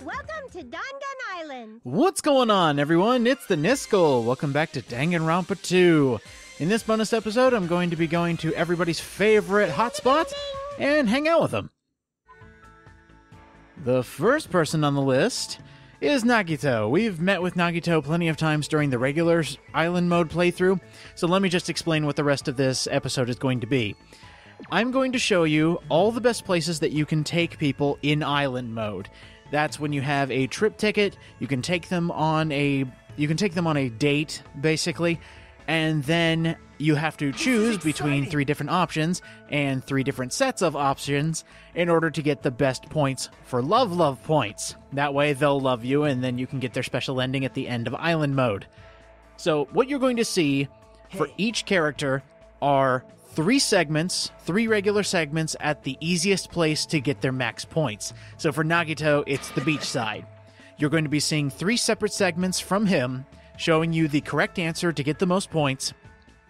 Welcome to Dangan Island. What's going on, everyone? It's the Niskel. Welcome back to Danganronpa 2. In this bonus episode, I'm going to be going to everybody's favorite hotspot and hang out with them. The first person on the list is Nagito. We've met with Nagito plenty of times during the regular island mode playthrough, so let me just explain what the rest of this episode is going to be. I'm going to show you all the best places that you can take people in island mode. That's when you have a trip ticket, you can take them on a date, basically, and then you have to choose between 3 different options and 3 different sets of options in order to get the best points for love points. That way they'll love you, and then you can get their special ending at the end of island mode. So what you're going to see for each character are 3 segments, 3 regular segments at the easiest place to get their max points. So for Nagito, it's the beach side. You're going to be seeing 3 separate segments from him, showing you the correct answer to get the most points.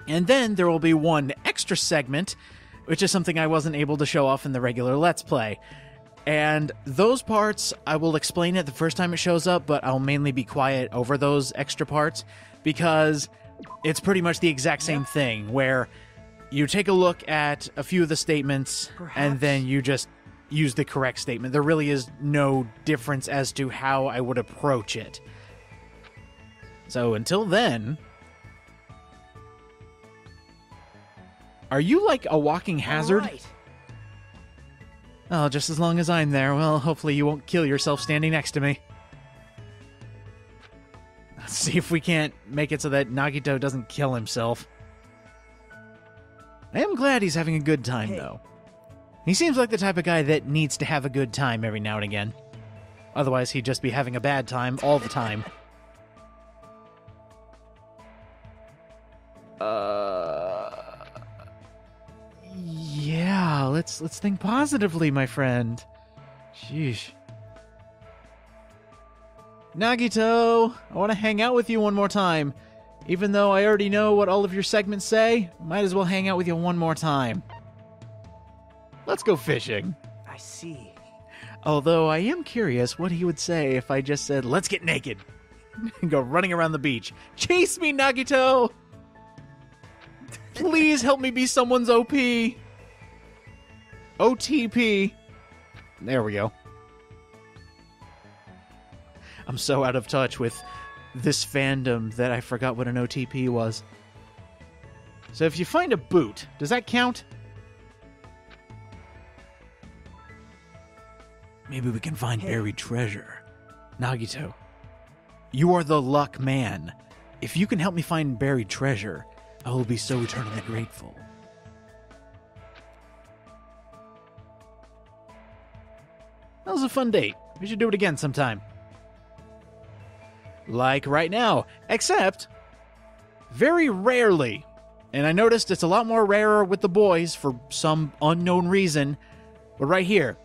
And then there will be 1 extra segment, which is something I wasn't able to show off in the regular Let's Play. And those parts, I will explain it the first time it shows up, but I'll mainly be quiet over those extra parts, because it's pretty much the exact same thing, where you take a look at a few of the statements, and then you just use the correct statement. There really is no difference as to how I would approach it. So until then, are you like a walking hazard? Right. Oh, just as long as I'm there. Well, hopefully you won't kill yourself standing next to me. Let's see if we can't make it so that Nagito doesn't kill himself. I am glad he's having a good time, though. He seems like the type of guy that needs to have a good time every now and again. Otherwise, he'd just be having a bad time all the time. Yeah, let's think positively, my friend. Sheesh. Nagito, I want to hang out with you one more time. Even though I already know what all of your segments say, might as well hang out with you one more time. Let's go fishing. I see. Although I am curious what he would say if I just said, let's get naked. And go running around the beach. Chase me, Nagito! Please help me be someone's OP. OTP. There we go. I'm so out of touch with this fandom that I forgot what an OTP was. So if you find a boot, does that count? Maybe we can find buried treasure. Nagito, you are the luck man. If you can help me find buried treasure, I will be so eternally grateful. That was a fun date. We should do it again sometime. Like right now, except very rarely. And I noticed it's a lot more rarer with the boys for some unknown reason. But right here,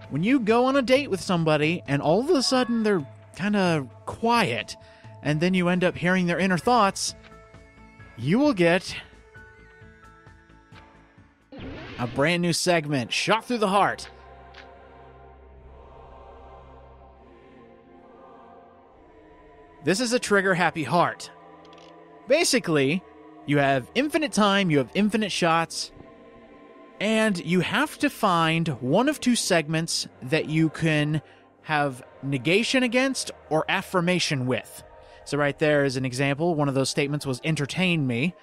when you go on a date with somebody and all of a sudden they're kind of quiet, and then you end up hearing their inner thoughts, you will get a brand new segment, Shot Through the Heart. This is a trigger-happy heart. Basically, you have infinite time, you have infinite shots, and you have to find one of 2 segments that you can have negation against or affirmation with. So right there is an example. One of those statements was entertain me,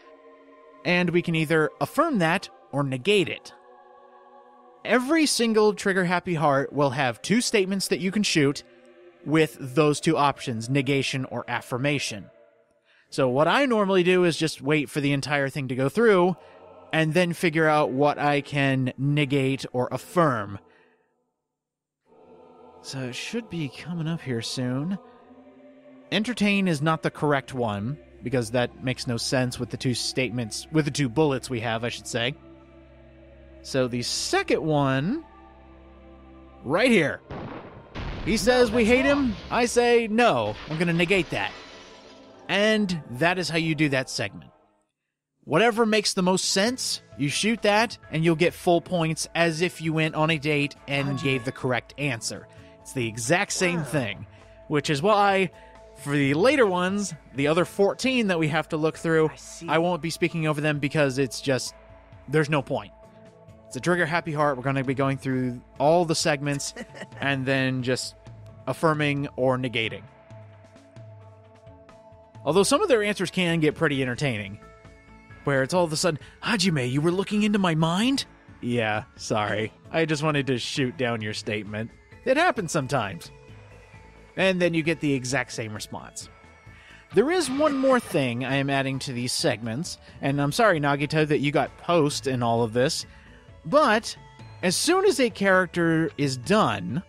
and we can either affirm that or negate it. Every single trigger-happy heart will have 2 statements that you can shoot, with those 2 options, negation or affirmation. So what I normally do is just wait for the entire thing to go through, and then figure out what I can negate or affirm. So it should be coming up here soon. Entertain is not the correct one, because that makes no sense with the 2 statements, with the 2 bullets we have, I should say. So the second one, right here. He says we hate him. I say no. I'm going to negate that. And that is how you do that segment. Whatever makes the most sense, you shoot that, and you'll get full points as if you went on a date and gave the correct answer. It's the exact same thing, which is why for the later ones, the other 14 that we have to look through, I won't be speaking over them because it's just, there's no point. It's a Trigger Happy Heart. We're going to be going through all the segments and then just affirming or negating. Although some of their answers can get pretty entertaining, where it's all of a sudden, Hajime, you were looking into my mind? Yeah, sorry. I just wanted to shoot down your statement. It happens sometimes. And then you get the exact same response. There is one more thing I am adding to these segments, and I'm sorry, Nagito, that you got post in all of this, but as soon as a character is done,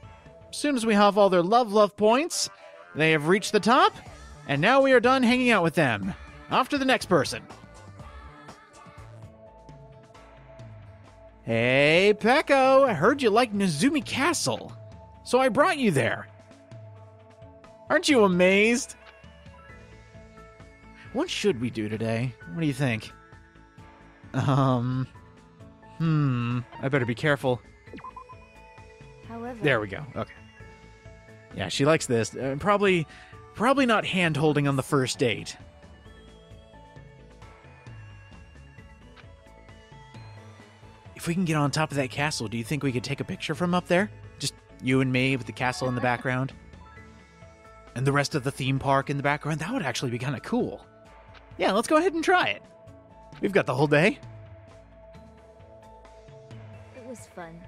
as soon as we have all their love points, they have reached the top, and now we are done hanging out with them. Off to the next person. Hey, Peko, I heard you like Nezumi Castle, so I brought you there. Aren't you amazed? What should we do today? What do you think? I better be careful. However, there we go. Okay. Yeah, she likes this. Probably not hand-holding on the first date. If we can get on top of that castle, do you think we could take a picture from up there? Just you and me with the castle in the background? And the rest of the theme park in the background? That would actually be kind of cool. Yeah, let's go ahead and try it. We've got the whole day. it was fun.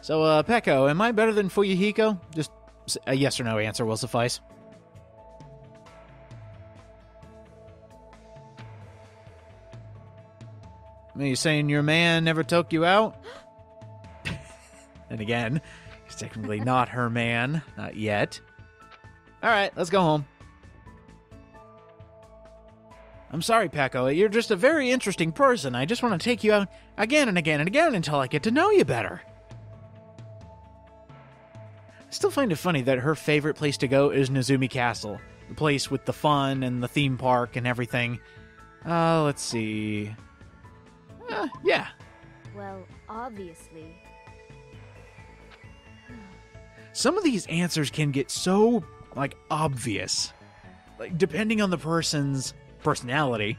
So, Peko, am I better than Fuyuhiko? Just a yes or no answer will suffice. Are you saying your man never took you out? And again, he's technically not her man. Not yet. Alright, let's go home. I'm sorry, Peko. You're just a very interesting person. I just want to take you out again and again and again until I get to know you better. I still find it funny that her favorite place to go is Nezumi Castle. The place with the fun and the theme park and everything. Let's see. Yeah. Well, obviously. Some of these answers can get so, obvious. Depending on the person's personality,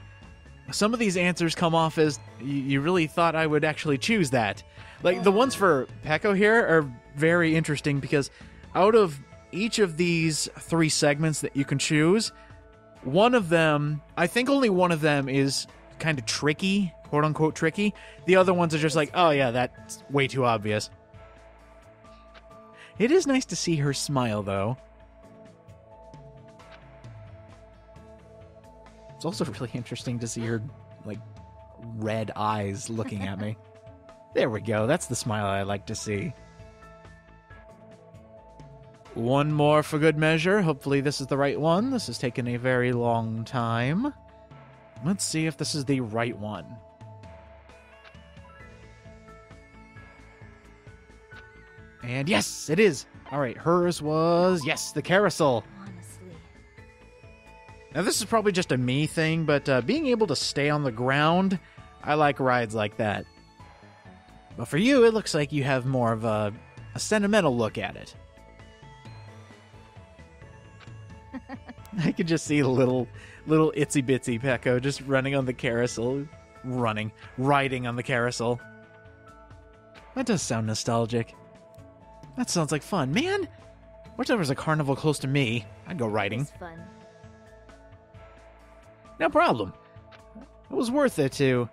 some of these answers come off as, you really thought I would actually choose that. The ones for Peko here are very interesting because out of each of these 3 segments that you can choose, one of them, I think only one of them is kind of tricky, quote-unquote tricky. The other ones are just oh yeah, that's way too obvious. It is nice to see her smile, though. It's also really interesting to see her, red eyes looking at me. There we go. That's the smile I like to see. One more for good measure. Hopefully this is the right one. This has taken a very long time. Let's see if this is the right one. And yes, it is. All right, hers was, yes, the carousel. Honestly. Now, this is probably just a me thing, but being able to stay on the ground, I like rides like that. But for you, it looks like you have more of a sentimental look at it. I could just see a little itsy-bitsy Peko just running on the carousel. Riding on the carousel. That does sound nostalgic. That sounds like fun. Man, what if there was a carnival close to me? I'd go riding. It was fun. No problem. It was worth it to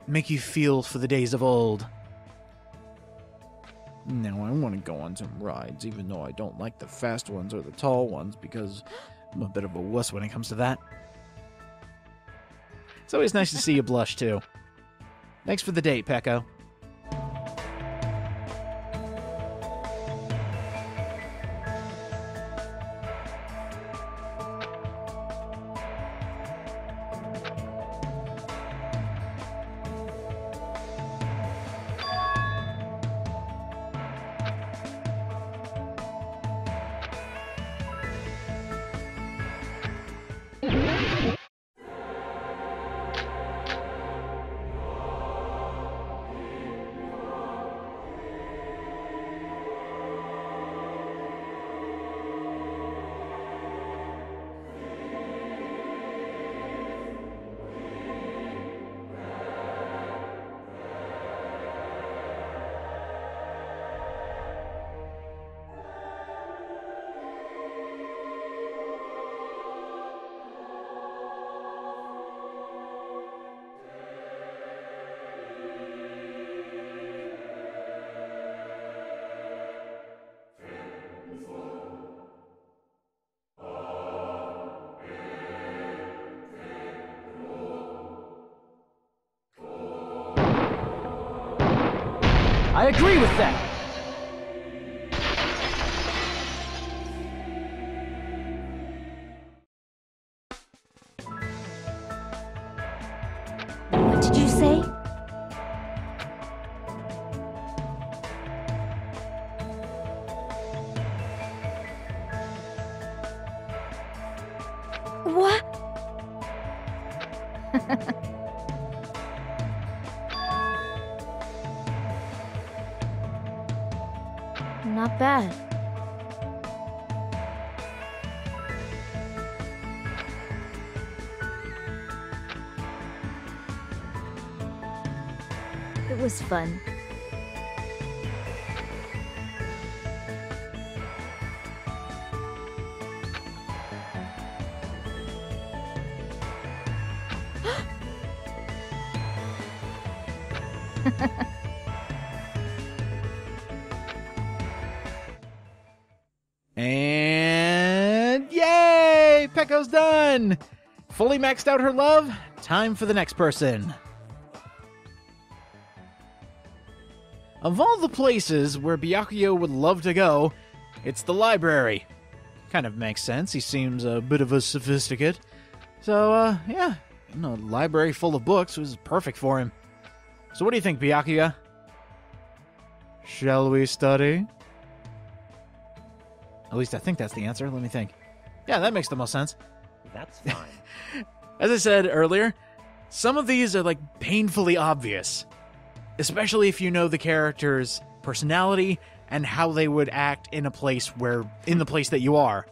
make you feel for the days of old. Now, I want to go on some rides, even though I don't like the fast ones or the tall ones, because I'm a bit of a wuss when it comes to that. It's always nice to see you blush, too. Thanks for the date, Peko. I agree with that. What did you say? What? Not bad. It was fun. And yay! Pecco's done! Fully maxed out her love. Time for the next person. Of all the places where Byakuya would love to go, it's the library. Kind of makes sense. He seems a bit of a sophisticate. So, yeah, a library full of books was perfect for him. So what do you think, Byakuya? Shall we study? At least I think that's the answer. Let me think. Yeah, that makes the most sense. That's fine. As I said earlier, some of these are like painfully obvious. Especially if you know the character's personality and how they would act in the place that you are.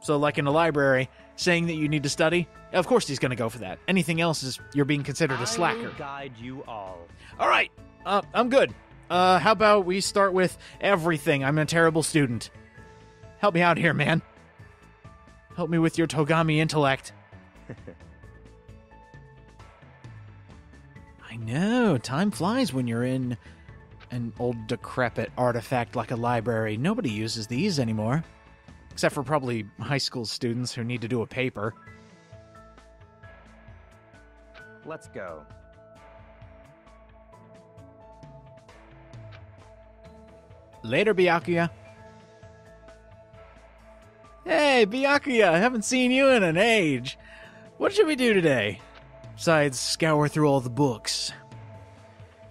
So like in a library, saying that you need to study, of course he's going to go for that. Anything else is you're being considered a slacker. I will guide you all. All right, I'm good. How about we start with everything? I'm a terrible student. Help me out here, man. Help me with your Togami intellect. I know, time flies when you're in an old decrepit artifact like a library. Nobody uses these anymore. Except for probably high school students who need to do a paper. Let's go. Later, Byakuya. Hey, Byakuya, I haven't seen you in an age. What should we do today? Besides, scour through all the books.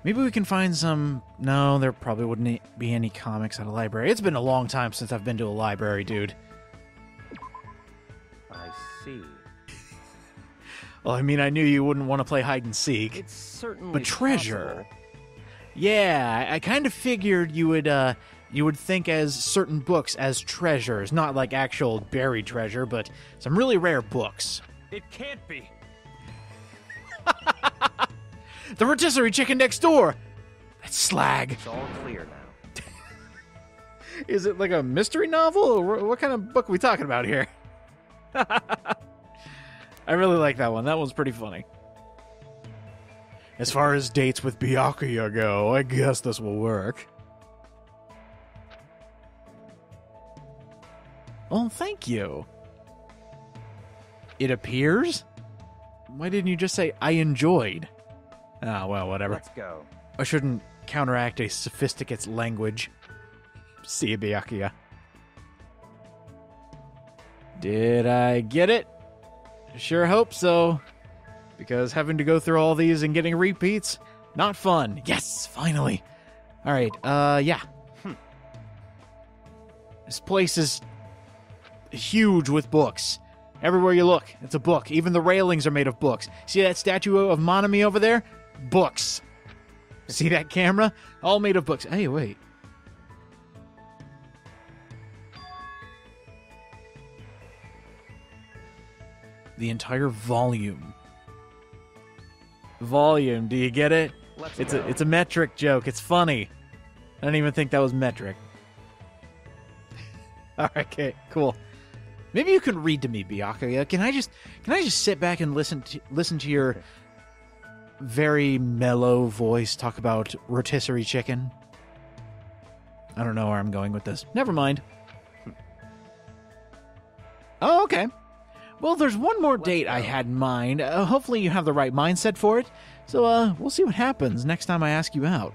Maybe we can find some... No, there probably wouldn't be any comics at a library. It's been a long time since I've been to a library, dude. I see. Well, I mean, I knew you wouldn't want to play hide and seek. It's certainly But treasure. possible. Yeah, I kind of figured you would think as certain books as treasures, not like actual buried treasure, but some really rare books. It can't be. The rotisserie chicken next door! That's slag. It's all clear now. Is it like a mystery novel? Or what kind of book are we talking about here? I really like that one. That one's pretty funny. As far as dates with Byakuya go, I guess this will work. Oh, thank you. It appears? Why didn't you just say, I enjoyed? Ah, well, whatever. Let's go. I shouldn't counteract a sophisticate's language. See you, Byakuya. Did I get it? Sure hope so. Because having to go through all these and getting repeats, not fun. Yes, finally. All right, yeah. This place is huge with books. Everywhere you look, it's a book. Even the railings are made of books. See that statue of Monami over there? Books. See that camera? All made of books. Hey, wait. The entire volume. Volume, do you get it? It's a metric joke. It's funny. I don't even think that was metric. All right, okay, cool. Maybe you can read to me, Byakuya. Can I just sit back and listen to your very mellow voice talk about rotisserie chicken? I don't know where I'm going with this. Never mind. Oh, okay. Well, there's one more date I had in mind. Hopefully you have the right mindset for it. So, we'll see what happens next time I ask you out.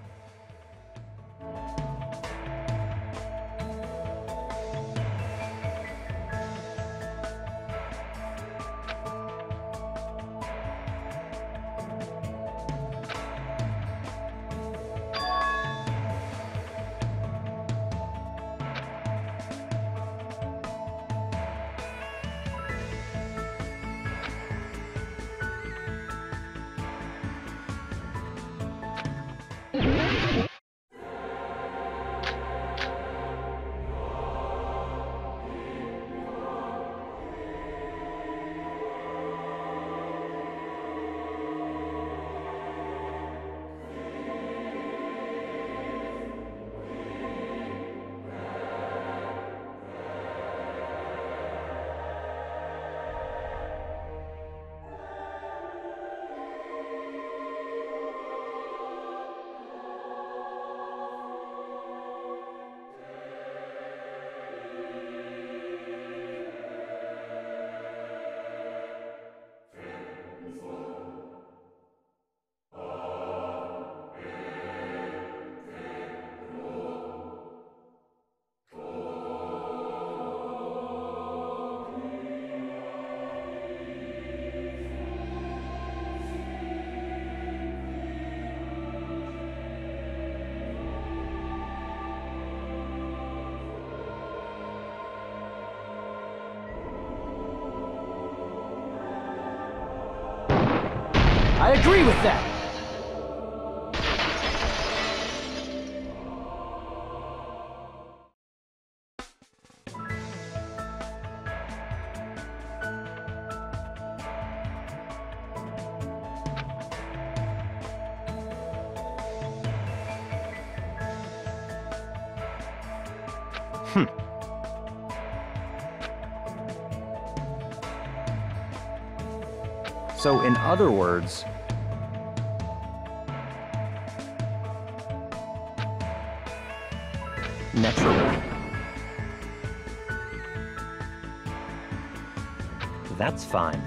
I agree with that. So, in other words, naturally. That's fine.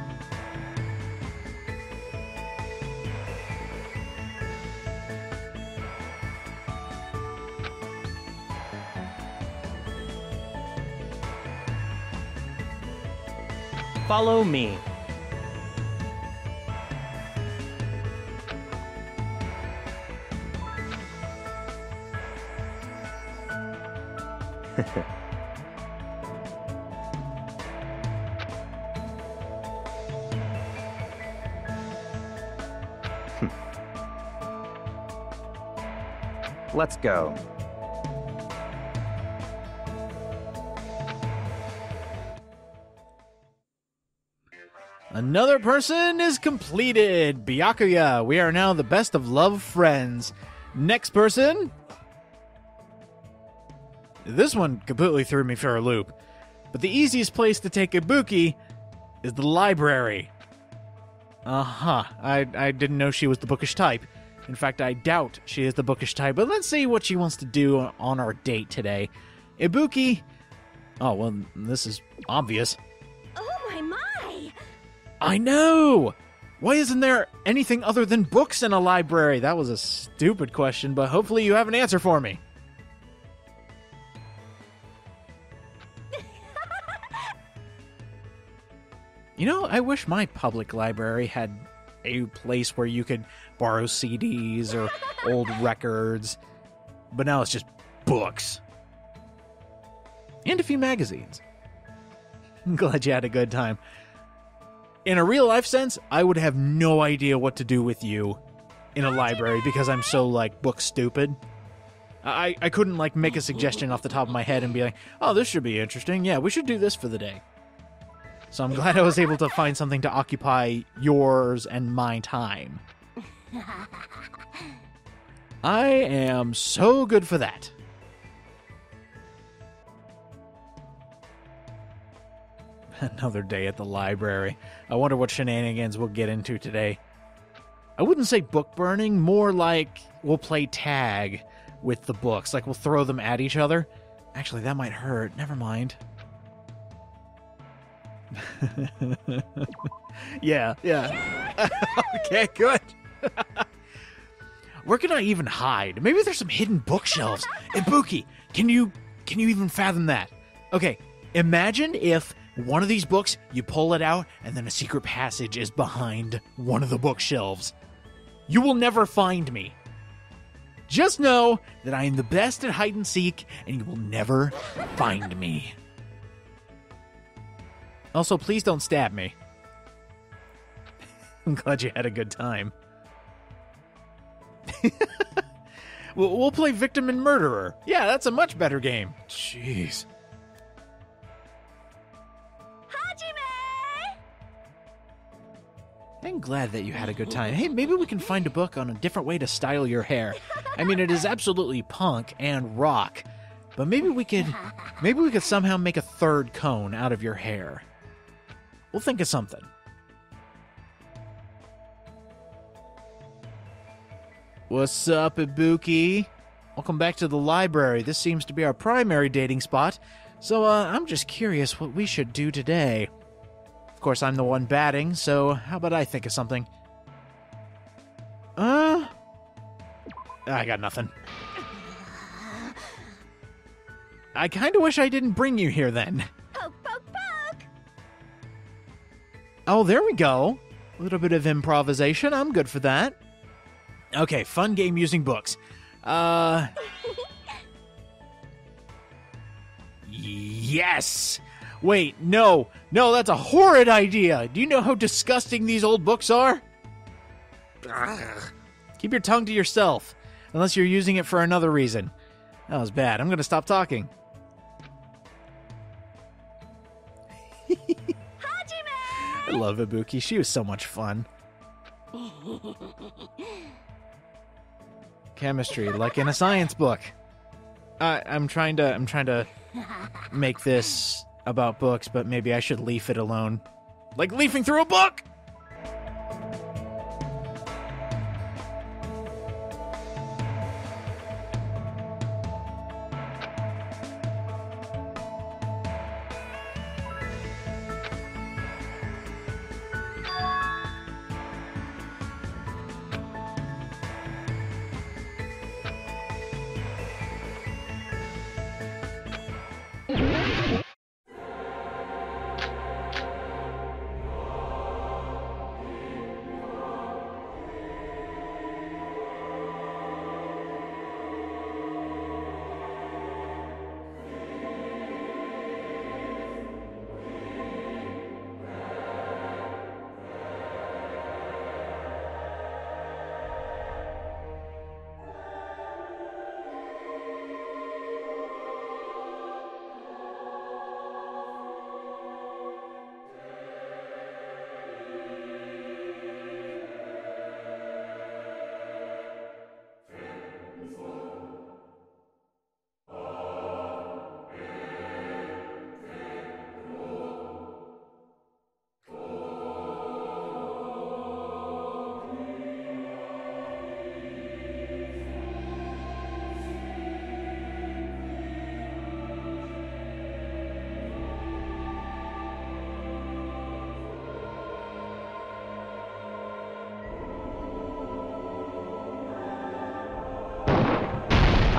Follow me. Let's go. Another person is completed. Byakuya, we are now the best of love friends. Next person. This one completely threw me for a loop. But the easiest place to take Ibuki is the library. Uh-huh. I didn't know she was the bookish type. In fact, I doubt she is the bookish type. But let's see what she wants to do on our date today. Ibuki... Oh, well, this is obvious. Oh, my. I know! Why isn't there anything other than books in a library? That was a stupid question, but hopefully you have an answer for me. You know, I wish my public library had a place where you could borrow CDs or old records, but now it's just books. And a few magazines. I'm glad you had a good time. In a real-life sense, I would have no idea what to do with you in a library because I'm so, book stupid. I couldn't, make a suggestion off the top of my head and be like, oh, this should be interesting. Yeah, we should do this for the day. So I'm glad I was able to find something to occupy yours and my time. I am so good for that. Another day at the library. I wonder what shenanigans we'll get into today. I wouldn't say book burning, more like we'll play tag with the books. We'll throw them at each other. Actually, that might hurt. Never mind. Yeah. Okay, good. Where can I even hide? Maybe there's some hidden bookshelves. Ibuki, can you even fathom that? Okay, imagine if one of these books, you pull it out, and then a secret passage is behind one of the bookshelves. You will never find me. Just know that I am the best at hide and seek, and you will never find me. Also, please don't stab me. I'm glad you had a good time. We'll play Victim and Murderer. Yeah, that's a much better game. Jeez. I'm glad that you had a good time. Hey, maybe we can find a book on a different way to style your hair. I mean, it is absolutely punk and rock, but maybe we could somehow make a third cone out of your hair. We'll think of something. What's up, Ibuki? Welcome back to the library. This seems to be our primary dating spot, so I'm just curious what we should do today. Of course, I'm the one batting, so how about I think of something? I got nothing. I kind of wish I didn't bring you here then. Poke, poke, poke. Oh, there we go. A little bit of improvisation. I'm good for that. Okay, fun game using books. Yes! Wait, no, that's a horrid idea. Do you know how disgusting these old books are? Keep your tongue to yourself, unless you're using it for another reason. That was bad. I'm going to stop talking. I love Ibuki. She was so much fun. Chemistry, like in a science book. I'm trying to make this about books, but maybe I should leaf it alone. Like leafing through a book!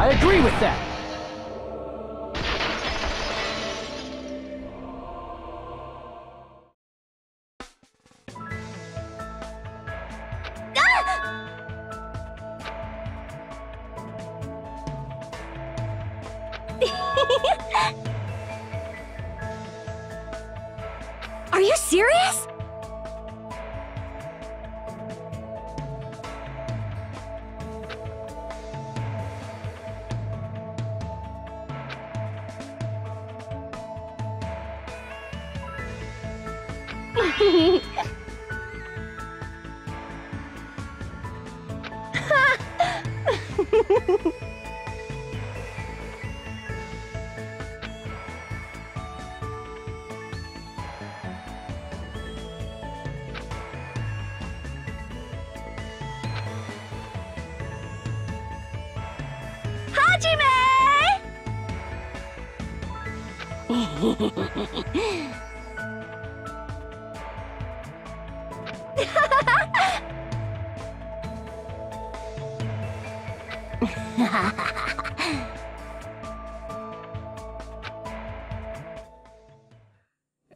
I agree with that. Are you serious?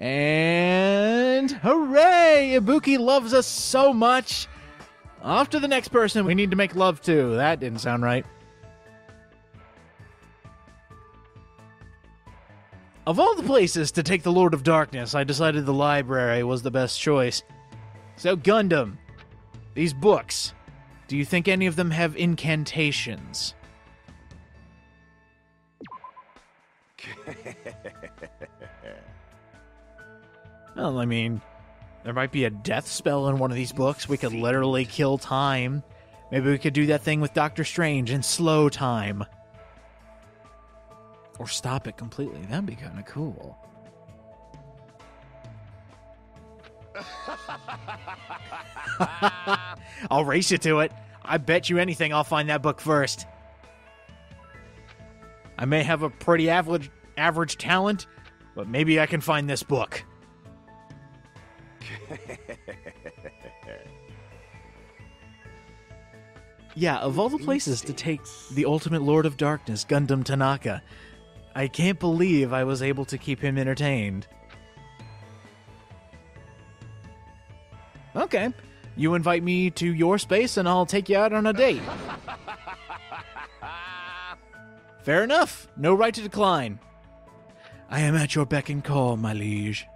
And hooray! Ibuki loves us so much. Off to the next person we need to make love to. That didn't sound right. Of all the places to take the Lord of Darkness, I decided the library was the best choice. So, Gundam, these books, do you think any of them have incantations? Well, I mean, there might be a death spell in one of these books. We could literally kill time. Maybe we could do that thing with Doctor Strange and slow time. Or stop it completely. That'd be kind of cool. I'll race you to it. I bet you anything I'll find that book first. I may have a pretty average talent, but maybe I can find this book. Yeah, of all the places to take the ultimate Lord of Darkness, Gundam Tanaka, I can't believe I was able to keep him entertained. Okay, you invite me to your space and I'll take you out on a date. Fair enough, no right to decline. I am at your beck and call, my liege.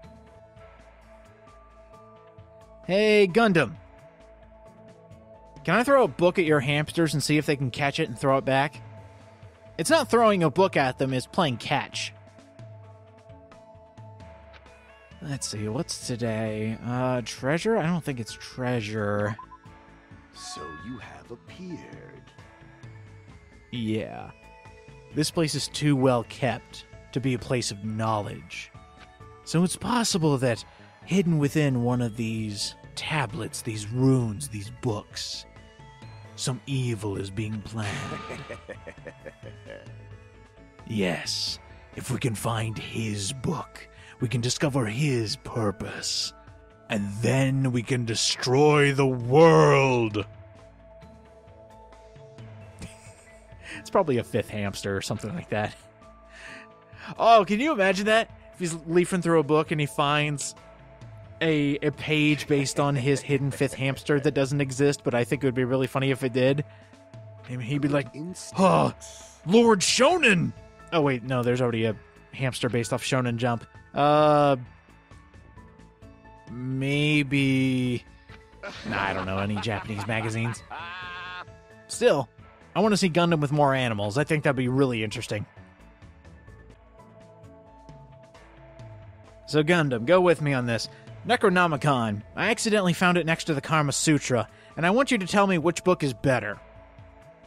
Hey, Gundam. Can I throw a book at your hamsters and see if they can catch it and throw it back? It's not throwing a book at them, it's playing catch. Let's see, what's today? Treasure? I don't think it's treasure. So you have appeared. Yeah. This place is too well kept to be a place of knowledge. So it's possible that hidden within one of these tablets, these runes, these books, some evil is being planned. Yes, if we can find his book, we can discover his purpose, and then we can destroy the world. It's probably a fifth hamster or something like that. Oh, can you imagine that? If he's leafing through a book and he finds a page based on his hidden fifth hamster that doesn't exist, but I think it would be really funny if it did. And he'd be like, oh, Lord Shonen! Oh, wait, no, there's already a hamster based off Shonen Jump. Maybe... Nah, I don't know, any Japanese magazines. Still, I want to see Gundam with more animals. I think that'd be really interesting. So Gundam, go with me on this. Necronomicon. I accidentally found it next to the Karma Sutra, and I want you to tell me which book is better.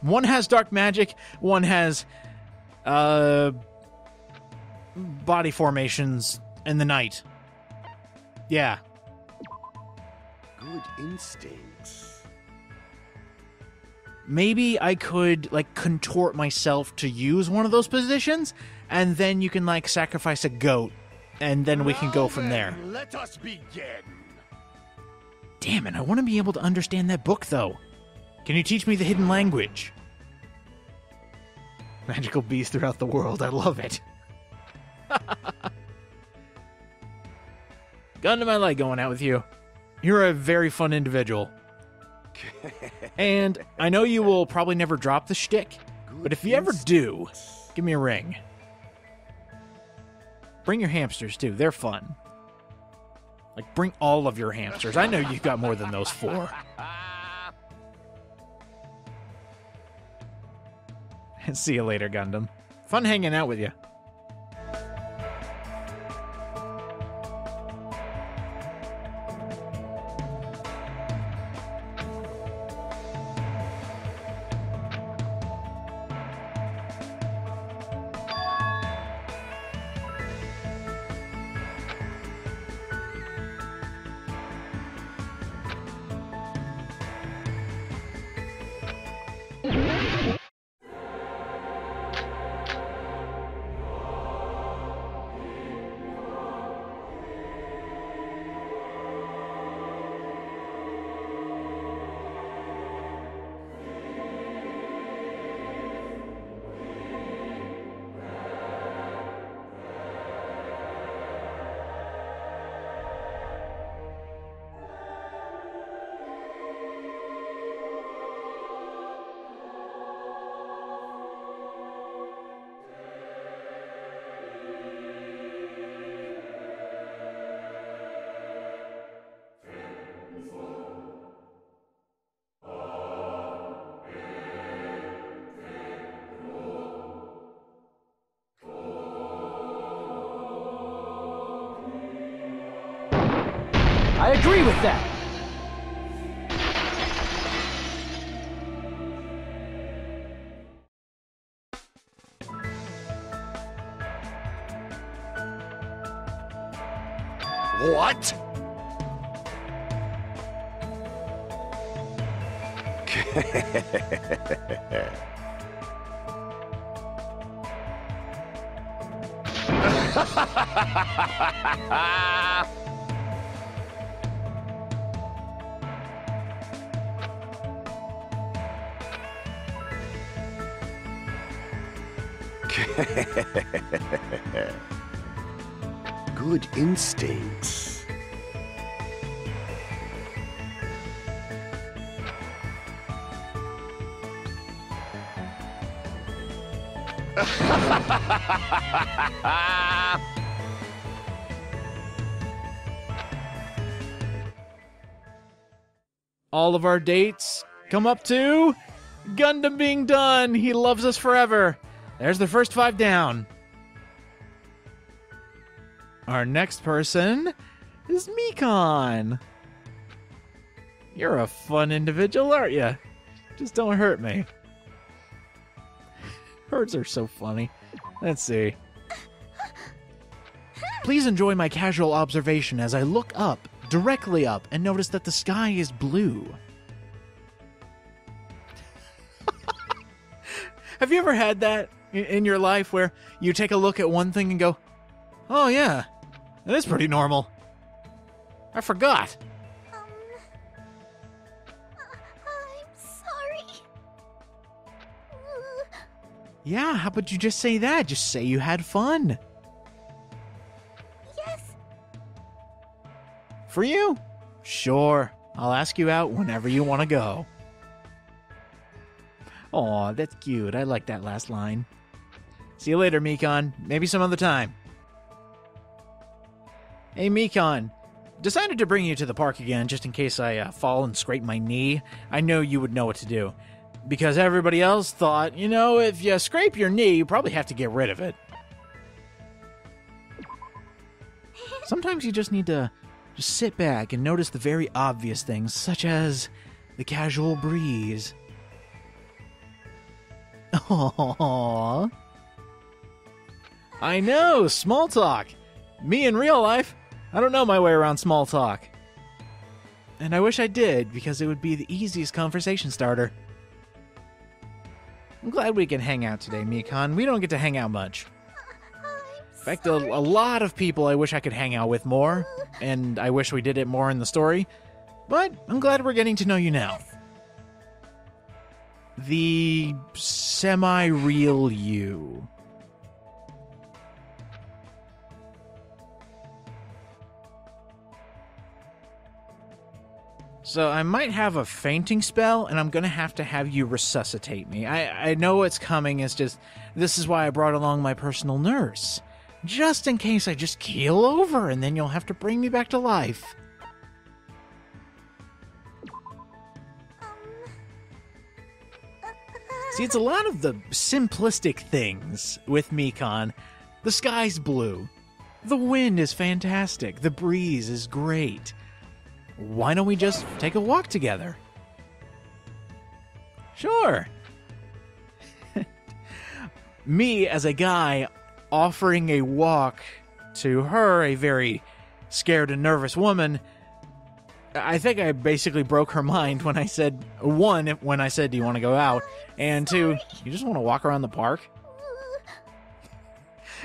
One has dark magic, one has, body formations in the night. Yeah. Good instincts. Maybe I could, like, contort myself to use one of those positions, and then you can, like, sacrifice a goat, and then we can go from there. Let us begin. Damn it, I want to be able to understand that book, though. Can you teach me the hidden language? Magical bees throughout the world, I love it. Gundam, I like going out with you. You're a very fun individual. And I know you will probably never drop the shtick, but if you ever do, give me a ring. Bring your hamsters, too. They're fun. Like, bring all of your hamsters. I know you've got more than those 4. And see you later, Gundam. Fun hanging out with you. I agree with that. What? Good instincts. All of our dates come up to Gundam being done. He loves us forever. There's the first 5 down. Our next person is Mikon. You're a fun individual, aren't you? Just don't hurt me. Birds are so funny. Let's see. Please enjoy my casual observation as I look up, directly up, and notice that the sky is blue. Have you ever had that in your life where you take a look at one thing and go, oh yeah, that is pretty normal. I forgot. I'm sorry. Yeah, how about you just say that? Just say you had fun. Yes. For you? Sure. I'll ask you out whenever you want to go. Aw, that's cute. I like that last line. See you later, Mikon. Maybe some other time. Hey, Mikon. Decided to bring you to the park again just in case I fall and scrape my knee. I know you would know what to do. Because everybody else thought, you know, if you scrape your knee, you probably have to get rid of it. Sometimes you just need to just sit back and notice the very obvious things, such as the casual breeze. Aww. I know, small talk. Me in real life, I don't know my way around small talk. And I wish I did, because it would be the easiest conversation starter. I'm glad we can hang out today, Mikon. We don't get to hang out much. In fact, a lot of people I wish I could hang out with more, and I wish we did it more in the story, but I'm glad we're getting to know you now. The semi-real you. So I might have a fainting spell, and I'm going to have you resuscitate me. I know it's coming, it's just, this is why I brought along my personal nurse. Just in case I just keel over, and then you'll have to bring me back to life. See, it's a lot of the simplistic things with Mikon. The sky's blue. The wind is fantastic. The breeze is great. Why don't we just take a walk together? Sure. Me, as a guy, offering a walk to her, a very scared and nervous woman, I think I basically broke her mind when I said, one, when I said, do you want to go out? And two, you just want to walk around the park?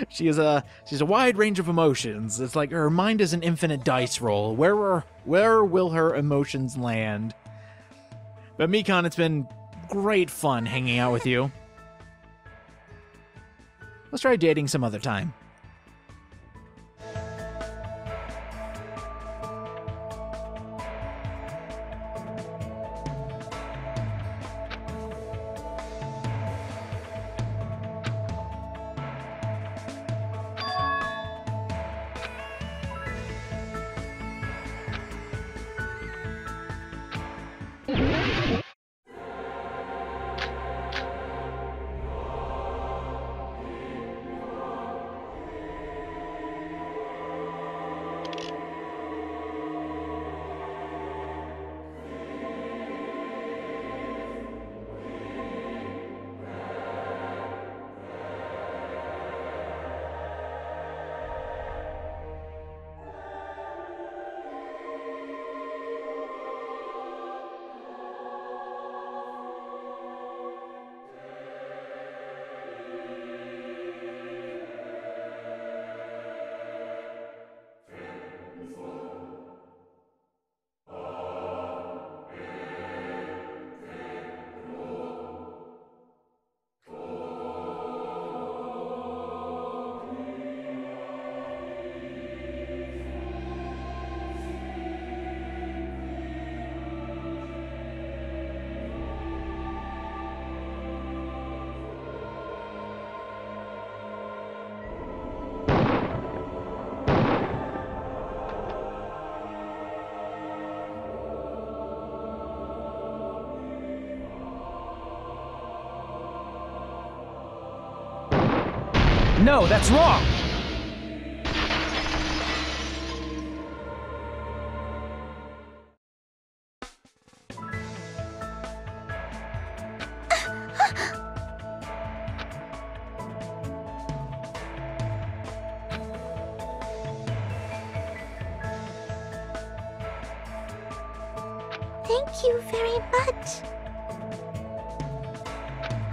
She's a wide range of emotions. It's like her mind is an infinite dice roll. Where will her emotions land? But Mikon, it's been great fun hanging out with you. Let's try dating some other time. No, that's wrong! Thank you very much.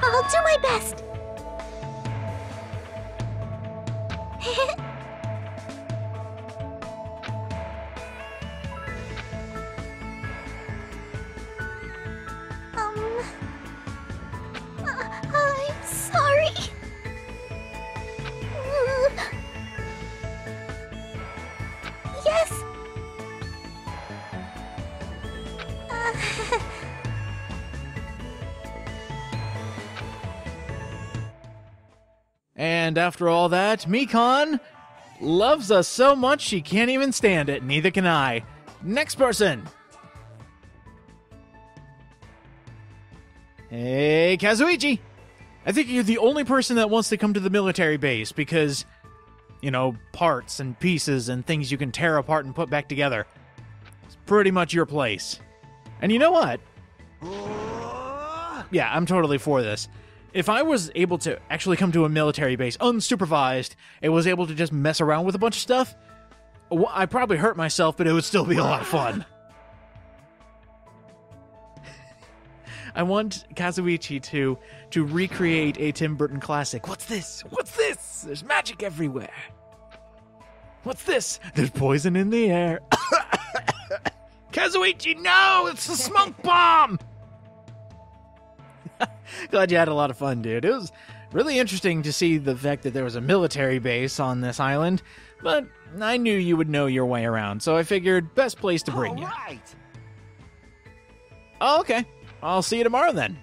I'll do my best. I'm sorry. Yes. And after all that, Mikan loves us so much she can't even stand it. Neither can I. Next person. Hey, Kazuichi. I think you're the only person that wants to come to the military base because, you know, parts and pieces and things you can tear apart and put back together. It's pretty much your place. And you know what? Yeah, I'm totally for this. If I was able to actually come to a military base unsupervised and was able to just mess around with a bunch of stuff, I'd probably hurt myself, but it would still be a lot of fun. I want Kazuichi to recreate a Tim Burton classic. What's this? What's this? There's magic everywhere. What's this? There's poison in the air. Kazuichi, no! It's a smoke bomb! Glad you had a lot of fun, dude. It was really interesting to see the fact that there was a military base on this island, but I knew you would know your way around, so I figured best place to bring you. Right. Oh, okay. I'll see you tomorrow then.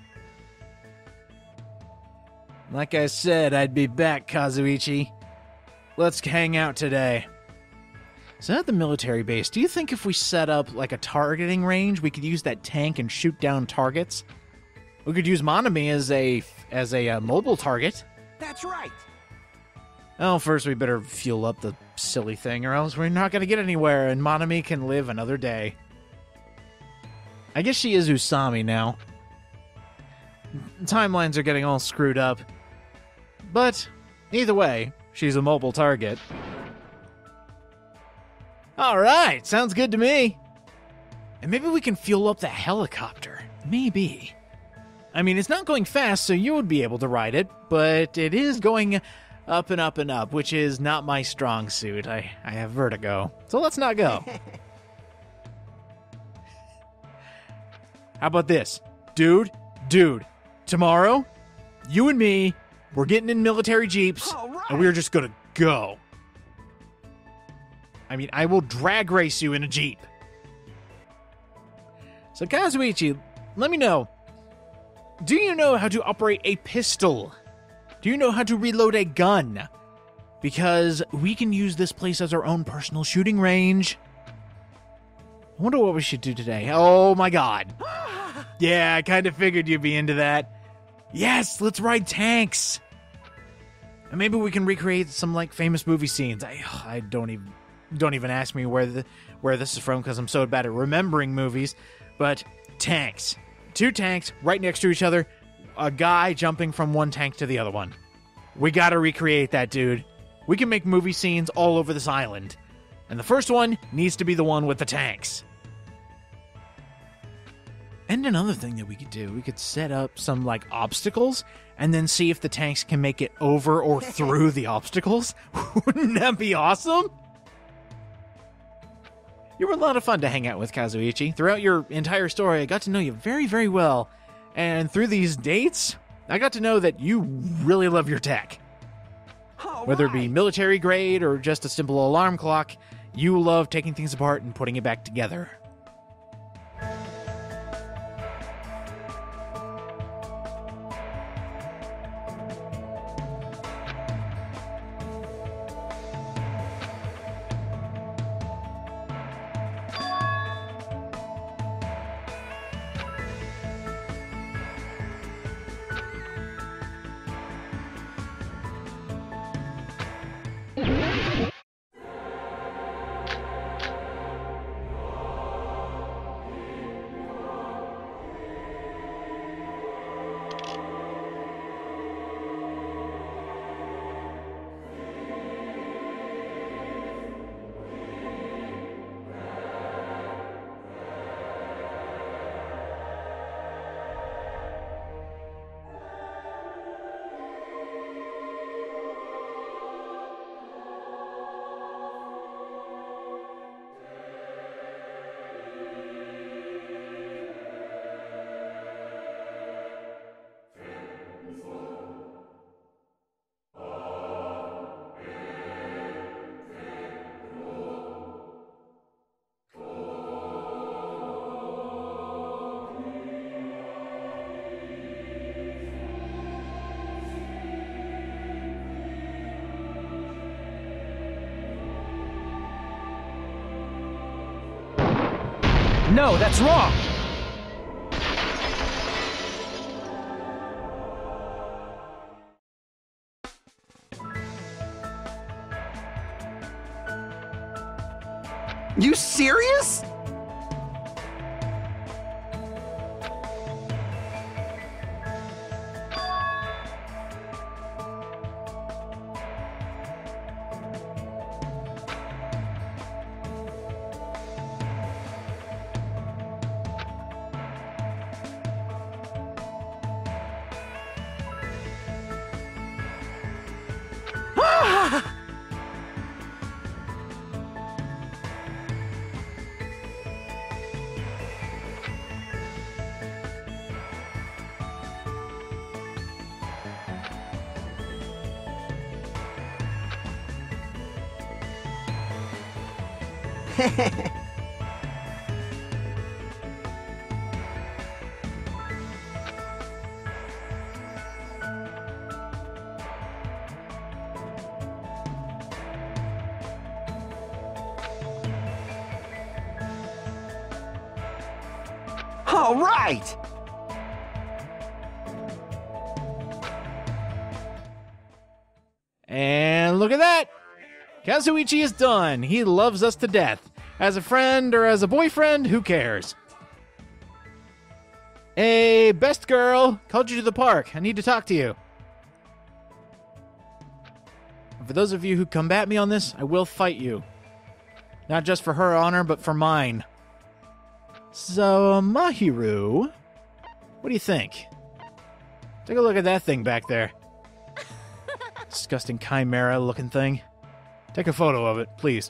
Like I said, I'd be back, Kazuichi. Let's hang out today. So at the military base, do you think if we set up like a targeting range, we could use that tank and shoot down targets? We could use Monami as a mobile target. That's right. Oh, first we better fuel up the silly thing, or else we're not going to get anywhere, and Monami can live another day. I guess she is Usami now. Timelines are getting all screwed up. But, either way, she's a mobile target. Alright, sounds good to me. And maybe we can fuel up the helicopter. Maybe. I mean, it's not going fast, so you would be able to ride it, but it is going up and up and up, which is not my strong suit. I have vertigo. So let's not go. How about this? Dude, tomorrow, you and me, we're getting in military jeeps, and we're just gonna go. I mean, I will drag race you in a jeep. So Kazuichi, let me know. Do you know how to operate a pistol? Do you know how to reload a gun? Because we can use this place as our own personal shooting range. I wonder what we should do today. Oh my god. Yeah, I kind of figured you'd be into that. Yes, let's ride tanks. And maybe we can recreate some like famous movie scenes. I don't even ask me where this is from because I'm so bad at remembering movies. But tanks. 2 tanks right next to each other. A guy jumping from one tank to the other one. We gotta recreate that, dude. We can make movie scenes all over this island. And the first one needs to be the one with the tanks. And another thing that we could do, we could set up some, like, obstacles and then see if the tanks can make it over or through the obstacles. Wouldn't that be awesome? You were a lot of fun to hang out with, Kazuichi. Throughout your entire story, I got to know you very, very well. And through these dates, I got to know that you really love your tech. Whether it be military grade or just a simple alarm clock, you love taking things apart and putting it back together. No, that's wrong! You serious? All right! And look at that! Kazuichi is done. He loves us to death. As a friend or as a boyfriend, who cares? Hey, best girl. Called you to the park. I need to talk to you. For those of you who combat me on this, I will fight you. Not just for her honor, but for mine. So, Mahiru, what do you think? Take a look at that thing back there. Disgusting chimera-looking thing. Take a photo of it, please.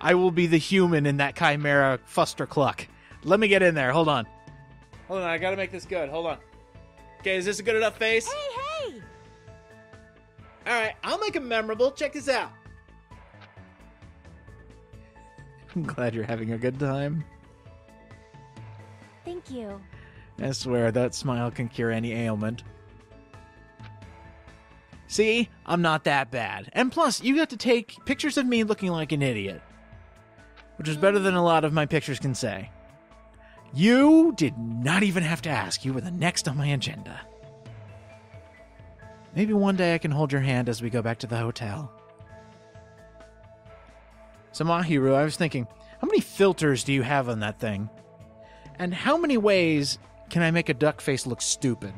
I will be the human in that chimera fustercluck. Let me get in there. Hold on. Hold on, I gotta make this good. Hold on. Okay, is this a good enough face? Hey! Alright, I'll make it memorable. Check this out. I'm glad you're having a good time. Thank you. I swear, that smile can cure any ailment. See? I'm not that bad. And plus, you got to take pictures of me looking like an idiot. Which is better than a lot of my pictures can say. You did not even have to ask. You were the next on my agenda. Maybe one day I can hold your hand as we go back to the hotel. So, Mahiru, I was thinking, how many filters do you have on that thing? And how many ways can I make a duck face look stupid?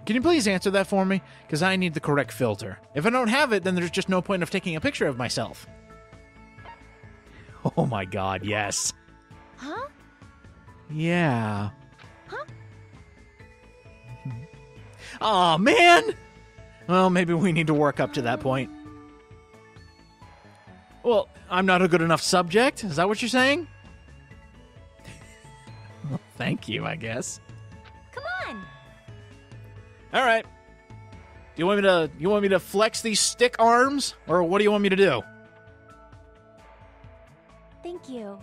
Can you please answer that for me? Because I need the correct filter. If I don't have it, then there's just no point of taking a picture of myself. Oh my god, yes. Huh? Yeah. Huh? Aw, man! Well, maybe we need to work up to that point. Well, I'm not a good enough subject? Is that what you're saying? Well, thank you, I guess. Come on! All right. Do you want me to flex these stick arms, or what do you want me to do? Thank you.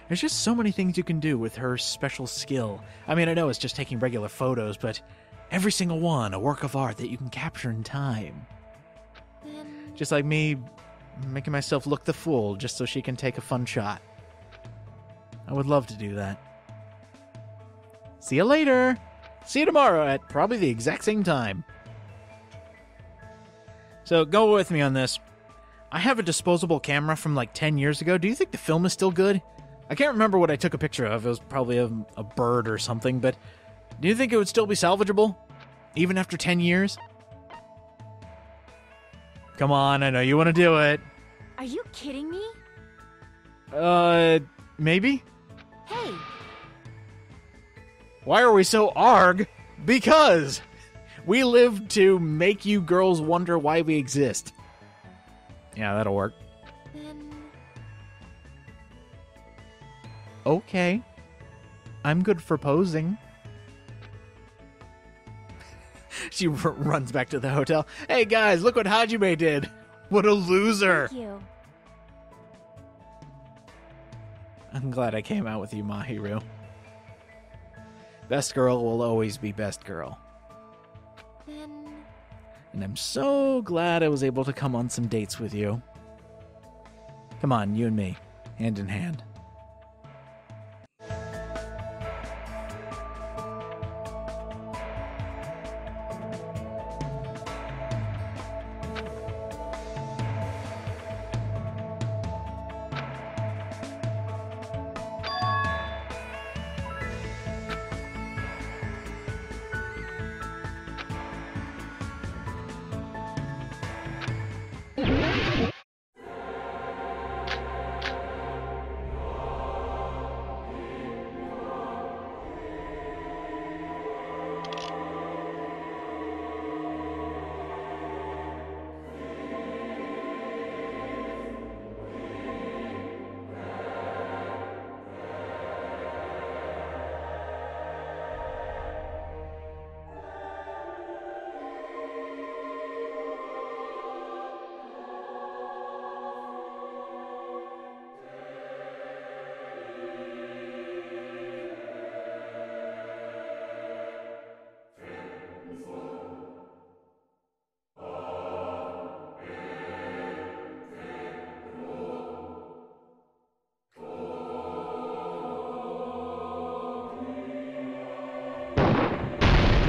There's just so many things you can do with her special skill. I mean, I know it's just taking regular photos, but every single one a work of art that you can capture in time. Then... Just like me making myself look the fool just so she can take a fun shot. I would love to do that. See you later. See you tomorrow at probably the exact same time. So go with me on this. I have a disposable camera from like 10 years ago. Do you think the film is still good? I can't remember what I took a picture of. It was probably a bird or something, but do you think it would still be salvageable? Even after 10 years? Come on, I know you want to do it. Are you kidding me? Maybe? Hey! Why are we so arg? Because we live to make you girls wonder why we exist. Yeah, that'll work. Then... Okay. I'm good for posing. She runs back to the hotel. Hey guys, look what Hajime did. What a loser. Thank you. I'm glad I came out with you, Mahiru. Best girl will always be best girl. Then... And I'm so glad I was able to come on some dates with you. Come on, you and me, hand in hand.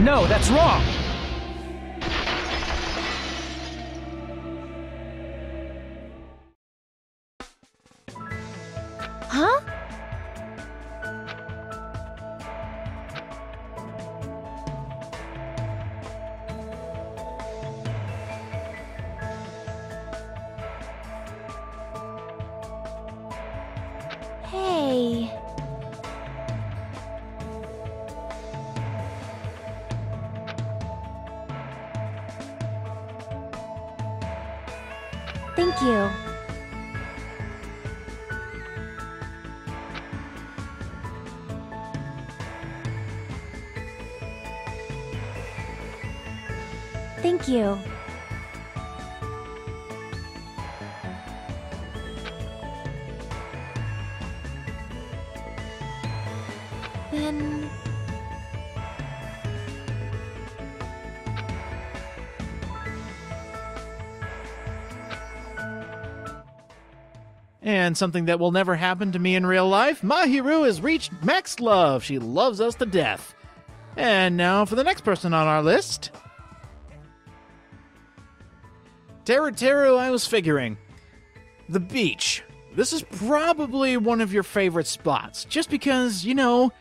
No, that's wrong! Huh? Hey. Thank you. Thank you. Then... And something that will never happen to me in real life, Mahiru has reached max love. She loves us to death. And now for the next person on our list. Teru, I was figuring. The beach. This is probably one of your favorite spots. Just because, you know,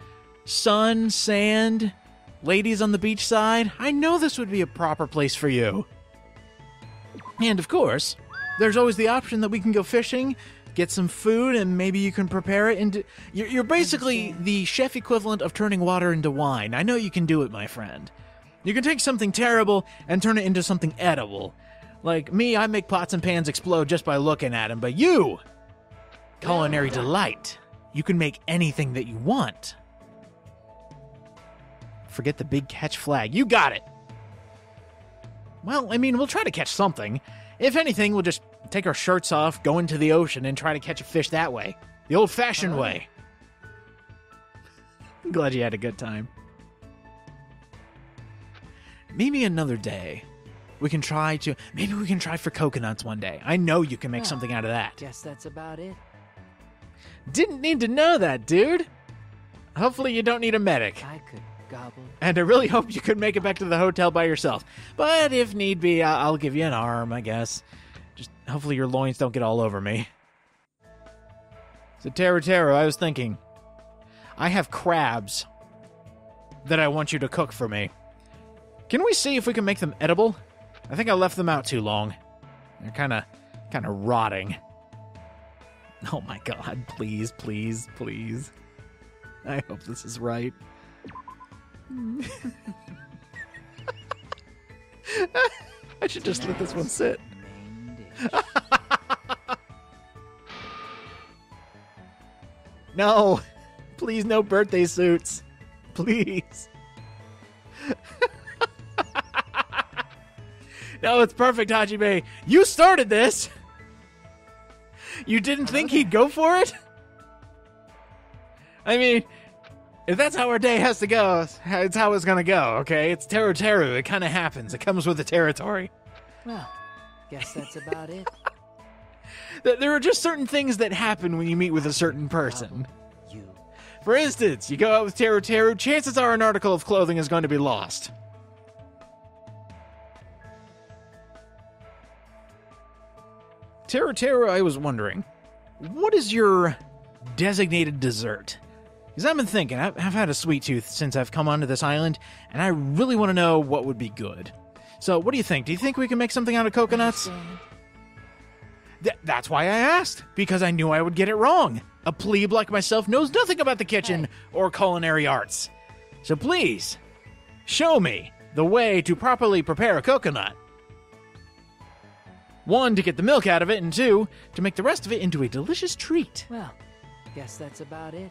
sun, sand, ladies on the beach side. I know this would be a proper place for you. And of course, there's always the option that we can go fishing, get some food, and maybe you can prepare it into... You're basically the chef equivalent of turning water into wine. I know you can do it, my friend. You can take something terrible and turn it into something edible. Like me, I make pots and pans explode just by looking at them, but you... Culinary delight. You can make anything that you want. Forget the big catch flag. You got it! Well, I mean, we'll try to catch something. If anything, we'll just take our shirts off, go into the ocean, and try to catch a fish that way. The old-fashioned way. I'm glad you had a good time. Maybe another day, maybe we can try for coconuts one day. I know you can make something out of that. Guess that's about it. Didn't need to know that, dude. Hopefully you don't need a medic. I could gobble. And I really hope you could make it back to the hotel by yourself. But if need be, I'll give you an arm, I guess. Just hopefully your loins don't get all over me. So Teru, I was thinking, I have crabs that I want you to cook for me. Can we see if we can make them edible? I think I left them out too long. They're kind of rotting. Oh my god, please, please, please. I hope this is right. I should just let this one sit. Main dish. No, please no birthday suits. Please. No, it's perfect, Hajime. You started this. You didn't think he'd go for it? I mean, if that's how our day has to go, it's how it's gonna go, okay? It's Teru. It kind of happens. It comes with the territory. Well, guess that's about it. There are just certain things that happen when you meet with a certain person. You. For instance, you go out with Teru Teru, chances are an article of clothing is going to be lost. Teru Teru, I was wondering, what is your designated dessert? Because I've been thinking, I've had a sweet tooth since I've come onto this island, and I really want to know what would be good. So, what do you think? Do you think we can make something out of coconuts? That's why I asked, because I knew I would get it wrong. A plebe like myself knows nothing about the kitchen or culinary arts. So please, show me the way to properly prepare a coconut. 1, to get the milk out of it, and 2, to make the rest of it into a delicious treat. Well, guess that's about it.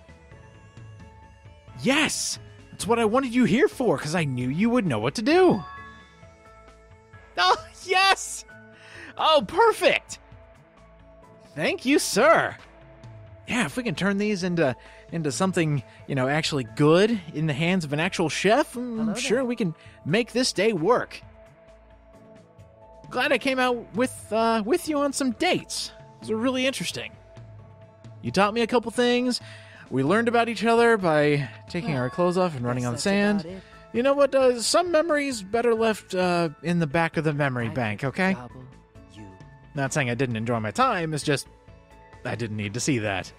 Yes! That's what I wanted you here for, because I knew you would know what to do. Oh, yes! Oh, perfect! Thank you, sir. Yeah, if we can turn these into something, actually good in the hands of an actual chef, I'm sure we can make this day work. Glad I came out with you on some dates. Those were really interesting. You taught me a couple things. We learned about each other by taking our clothes off and running on the sand. You know what? Some memories better left in the back of the memory bank, okay? You. Not saying I didn't enjoy my time, it's just I didn't need to see that.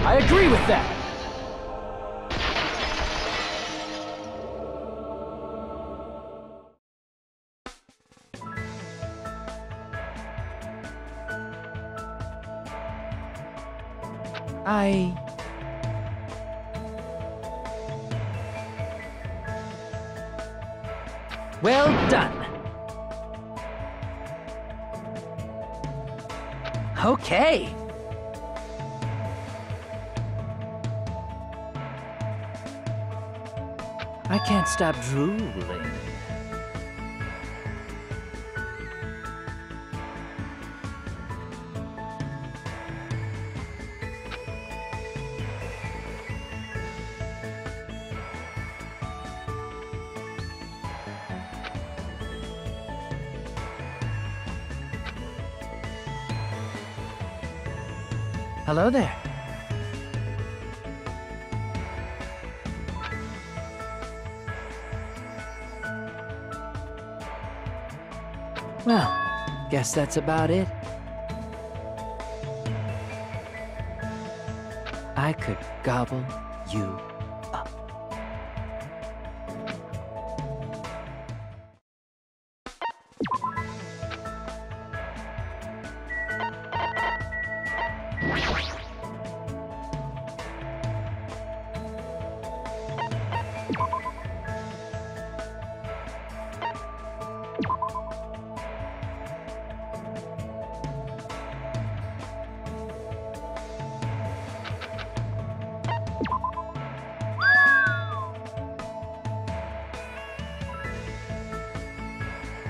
I agree with that. Well done. Okay. I can't stop drooling. Hello there. Well, guess that's about it. I could gobble you up.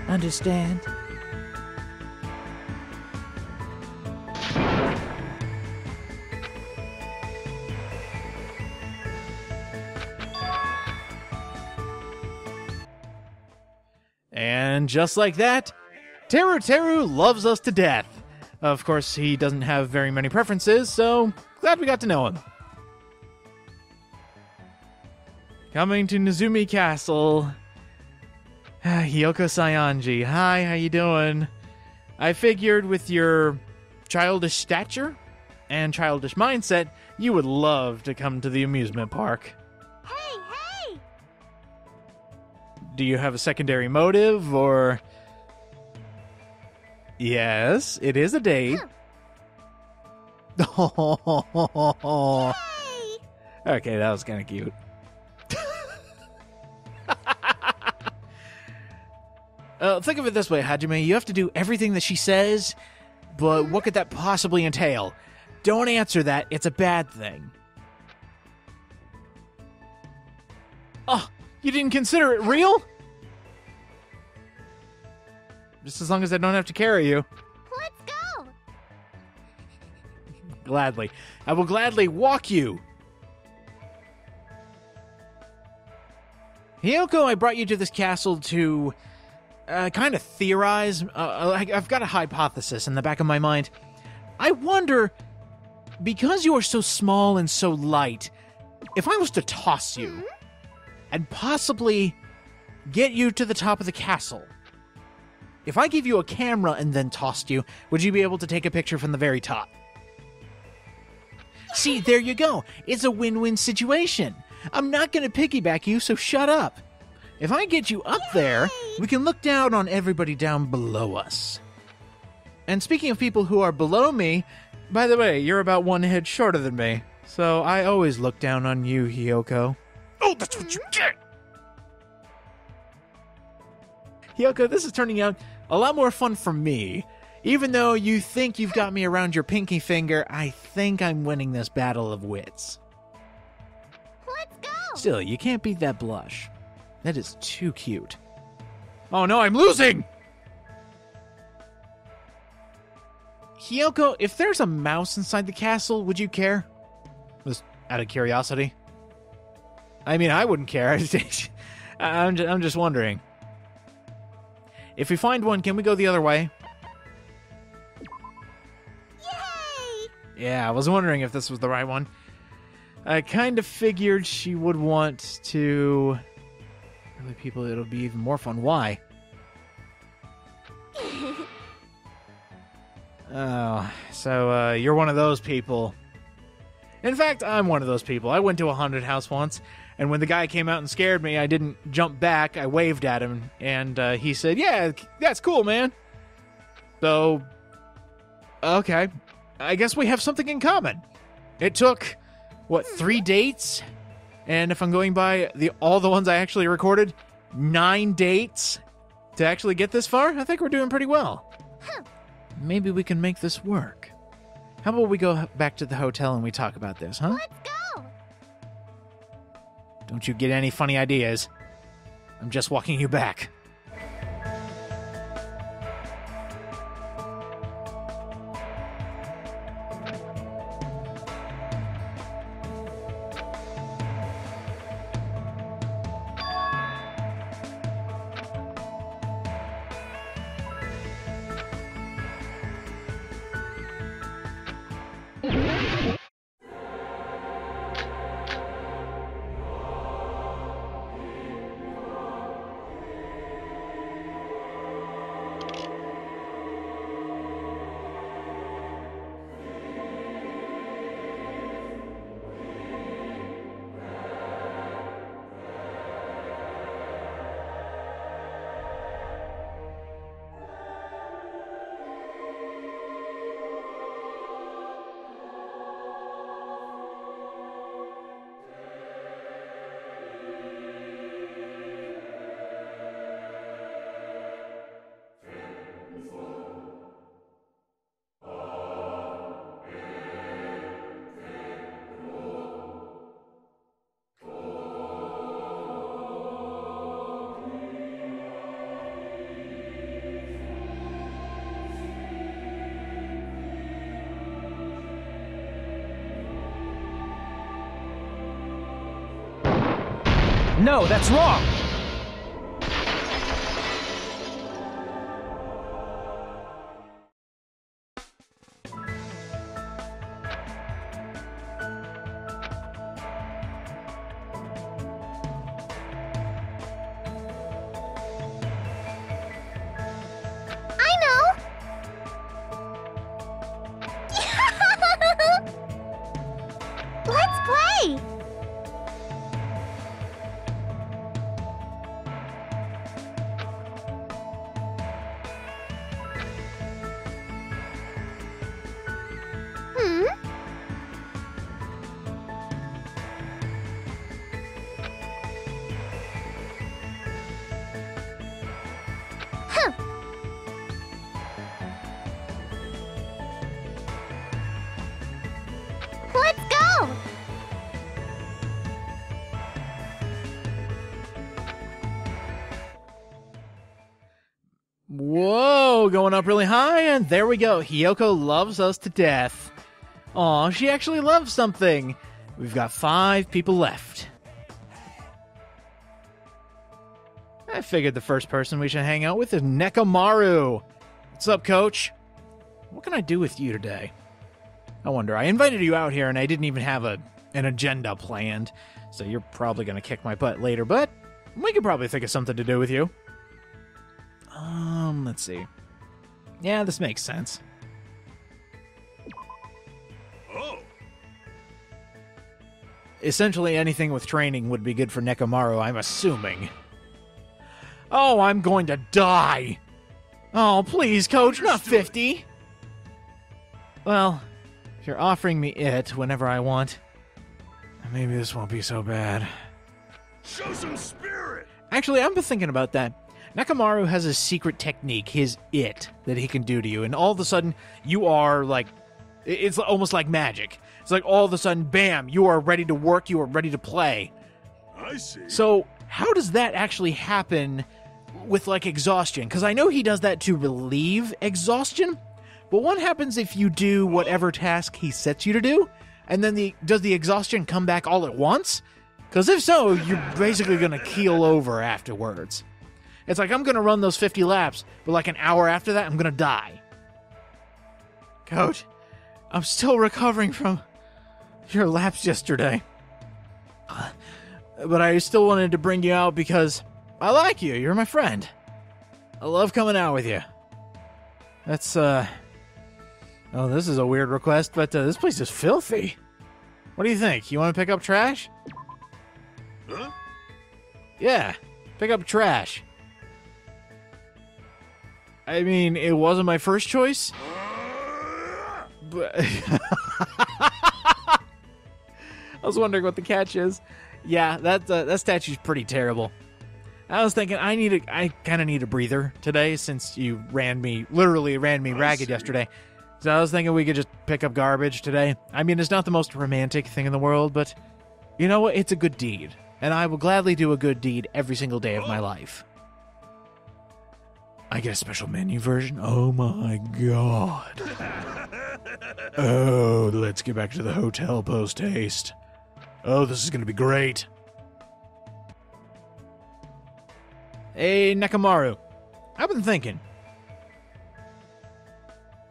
Understand? And just like that, Teru Teru loves us to death. Of course, he doesn't have very many preferences, so glad we got to know him. Coming to Nezumi Castle. Hiyoko Sayanji. Hi, how you doing? I figured with your childish stature and childish mindset, you would love to come to the amusement park. Hey! Do you have a secondary motive, or... Yes, it is a date. Huh. Okay, that was kind of cute. Think of it this way, Hajime. You have to do everything that she says, but what could that possibly entail? Don't answer that. It's a bad thing. Oh, you didn't consider it real? Just as long as I don't have to carry you. Let's go! Gladly. I will gladly walk you. Hiyoko, I brought you to this castle to kind of theorize. I've got a hypothesis in the back of my mind. I wonder, because you are so small and so light, if I was to toss you and possibly get you to the top of the castle, if I gave you a camera and then tossed you, would you be able to take a picture from the very top? See, there you go. It's a win-win situation. I'm not going to piggyback you, so shut up. If I get you up there, we can look down on everybody down below us. And speaking of people who are below me, by the way, you're about one head shorter than me, so I always look down on you, Hiyoko. Oh, that's what you get! Hiyoko, this is turning out a lot more fun for me. Even though you think you've got me around your pinky finger, I think I'm winning this battle of wits. Let's go! Still, you can't beat that blush. That is too cute. Oh no, I'm losing! Hiyoko, if there's a mouse inside the castle, would you care? Just out of curiosity. I mean, I wouldn't care. I'm just wondering. If we find one, can we go the other way? Yay! Yeah, I was wondering if this was the right one. I kind of figured she would want to... Really, people, it'll be even more fun. Why? Oh, so you're one of those people. In fact, I'm one of those people. I went to a haunted house once, and when the guy came out and scared me, I didn't jump back. I waved at him, and he said, "Yeah, that's cool, man." So, okay, I guess we have something in common. It took, what, 3 dates? And if I'm going by all the ones I actually recorded, 9 dates to actually get this far, I think we're doing pretty well. Maybe we can make this work. How about we go back to the hotel and we talk about this, huh? Let's go! Don't you get any funny ideas. I'm just walking you back. No, that's wrong! Whoa, going up really high, and there we go. Hiyoko loves us to death. Aw, she actually loves something. We've got 5 people left. I figured the first person we should hang out with is Nekomaru. What's up, coach? What can I do with you today? I wonder. I invited you out here, and I didn't even have an agenda planned, so you're probably going to kick my butt later, but we could probably think of something to do with you. Let's see. Yeah, this makes sense. Oh. Essentially anything with training would be good for Nekomaru, I'm assuming. Oh, I'm going to die! Oh, please, coach, not 50! Well, if you're offering me it whenever I want, maybe this won't be so bad. Show some spirit. Actually, I've been thinking about that. Nekomaru has a secret technique, his it, that he can do to you, and all of a sudden, you are like... It's almost like magic. It's like all of a sudden, bam, you are ready to work, you are ready to play. I see. So, how does that actually happen with, like, exhaustion? Because I know he does that to relieve exhaustion, but what happens if you do whatever task he sets you to do, and then does the exhaustion come back all at once? Because if so, you're basically going to keel over afterwards. It's like, I'm going to run those 50 laps, but like an hour after that, I'm going to die. Coach, I'm still recovering from your laps yesterday. But I still wanted to bring you out because I like you. You're my friend. I love coming out with you. That's, Oh, this is a weird request, but this place is filthy. What do you think? You want to pick up trash? Huh? Yeah, pick up trash. I mean, it wasn't my first choice, but I was wondering what the catch is. Yeah, that statue's pretty terrible. I was thinking I kind of need a breather today since you literally ran me ragged yesterday. So I was thinking we could just pick up garbage today. I mean, it's not the most romantic thing in the world, but you know what? It's a good deed. And I will gladly do a good deed every single day of my life. I get a special menu version? Oh my god. Oh, let's get back to the hotel post-haste. Oh, this is going to be great. Hey, Nekomaru. I've been thinking.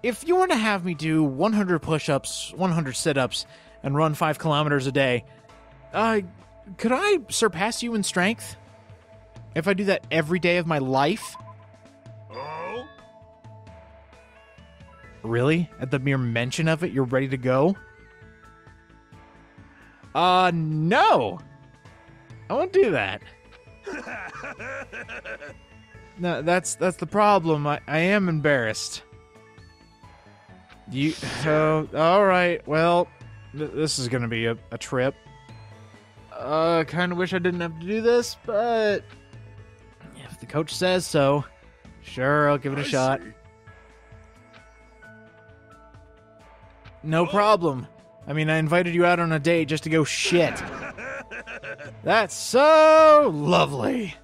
If you were to have me do 100 push-ups, 100 sit-ups, and run 5 kilometers a day, could I surpass you in strength? If I do that every day of my life? Oh. Really? At the mere mention of it, you're ready to go? No! I won't do that. No, that's the problem. I am embarrassed. Alright, well, this is gonna be a trip. Kinda wish I didn't have to do this, but if the coach says so, sure, I'll give it a shot. See. No problem. I mean, I invited you out on a date just to go shit. That's so lovely.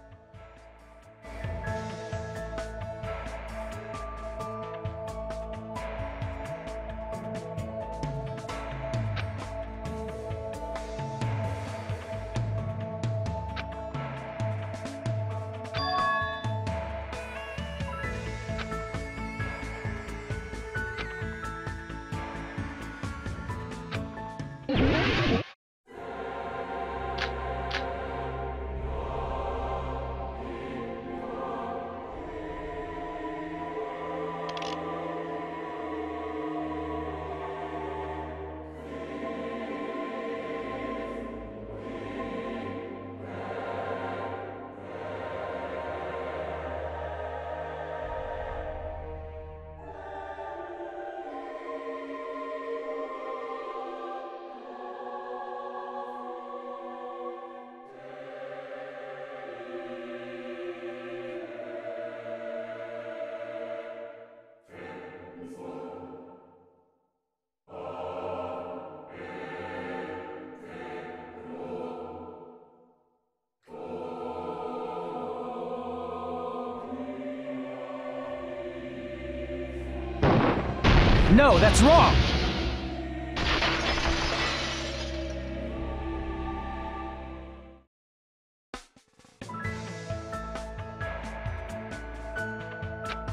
No, that's wrong!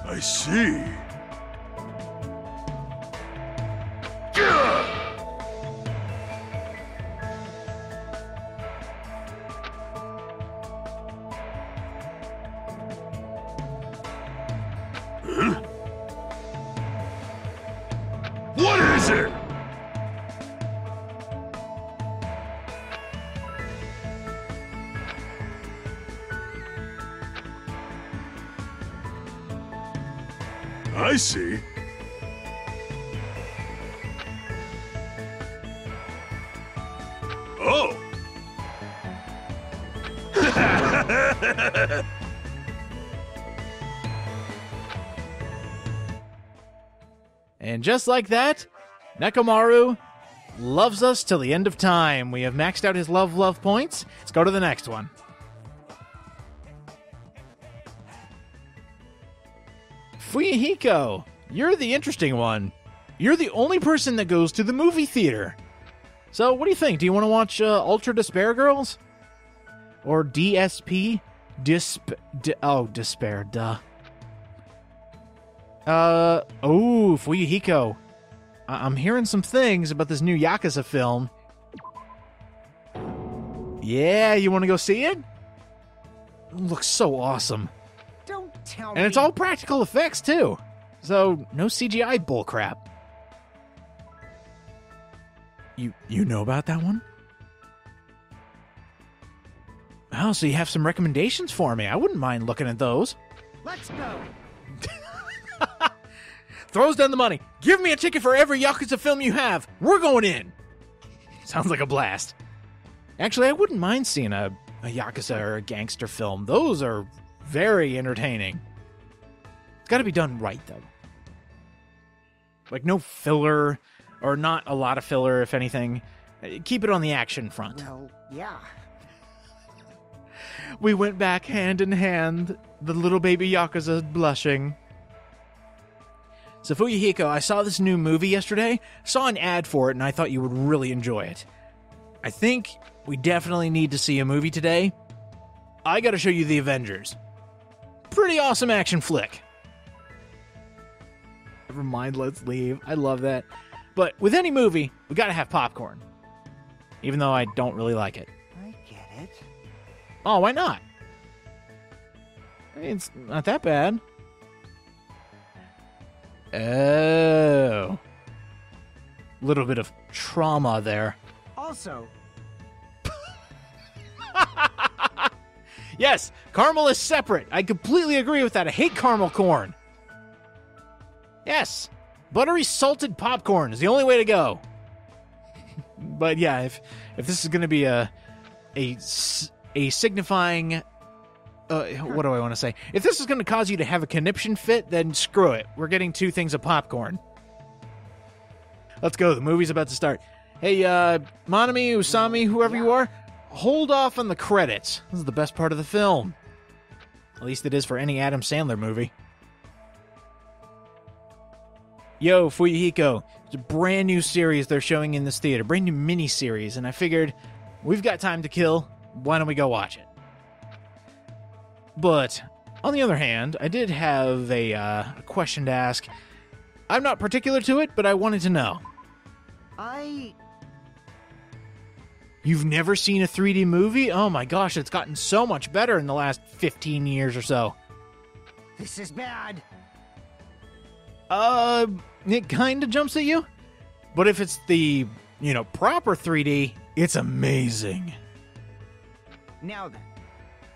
I see. Gah! Huh? What is it? I see. Oh. And just like that, Nekomaru loves us till the end of time. We have maxed out his love points. Let's go to the next one. Fuyuhiko, you're the interesting one. You're the only person that goes to the movie theater. So what do you think? Do you want to watch Ultra Despair Girls? Or DSP? Despair, duh. Fuyuhiko. I'm hearing some things about this new Yakuza film. Yeah, you want to go see it? It looks so awesome. Don't tell me. And it's all practical effects, too. So, no CGI bullcrap. You know about that one? Oh, so you have some recommendations for me. I wouldn't mind looking at those. Let's go. Throws down the money. Give me a ticket for every Yakuza film you have. We're going in. Sounds like a blast. Actually, I wouldn't mind seeing a Yakuza or a gangster film. Those are very entertaining. It's got to be done right, though. Like, no filler, or not a lot of filler, if anything. Keep it on the action front. Well, yeah. We went back hand in hand, the little baby Yakuza blushing. So Fuyuhiko, I saw this new movie yesterday, saw an ad for it, and I thought you would really enjoy it. I think we definitely need to see a movie today. I gotta show you The Avengers. Pretty awesome action flick. Never mind, let's leave. I love that. But with any movie, we gotta have popcorn. Even though I don't really like it. I get it. Oh, why not? I mean, it's not that bad. Oh. Little bit of trauma there. Also, Yes, caramel is separate. I completely agree with that. I hate caramel corn. Yes, buttery salted popcorn is the only way to go. But yeah, if this is going to be a signifying, what do I want to say? If this is going to cause you to have a conniption fit, then screw it. We're getting 2 things of popcorn. Let's go. The movie's about to start. Hey, Monami, Usami, whoever you are, hold off on the credits. This is the best part of the film. At least it is for any Adam Sandler movie. Yo, Fuyuhiko, it's a brand new series they're showing in this theater. Brand new mini-series, and I figured, we've got time to kill. Why don't we go watch it? But, on the other hand, I did have a question to ask. I'm not particular to it, but I wanted to know. You've never seen a 3D movie? Oh my gosh, it's gotten so much better in the last 15 years or so. this is bad. It kind of jumps at you. But if it's the, proper 3D, it's amazing. Now then.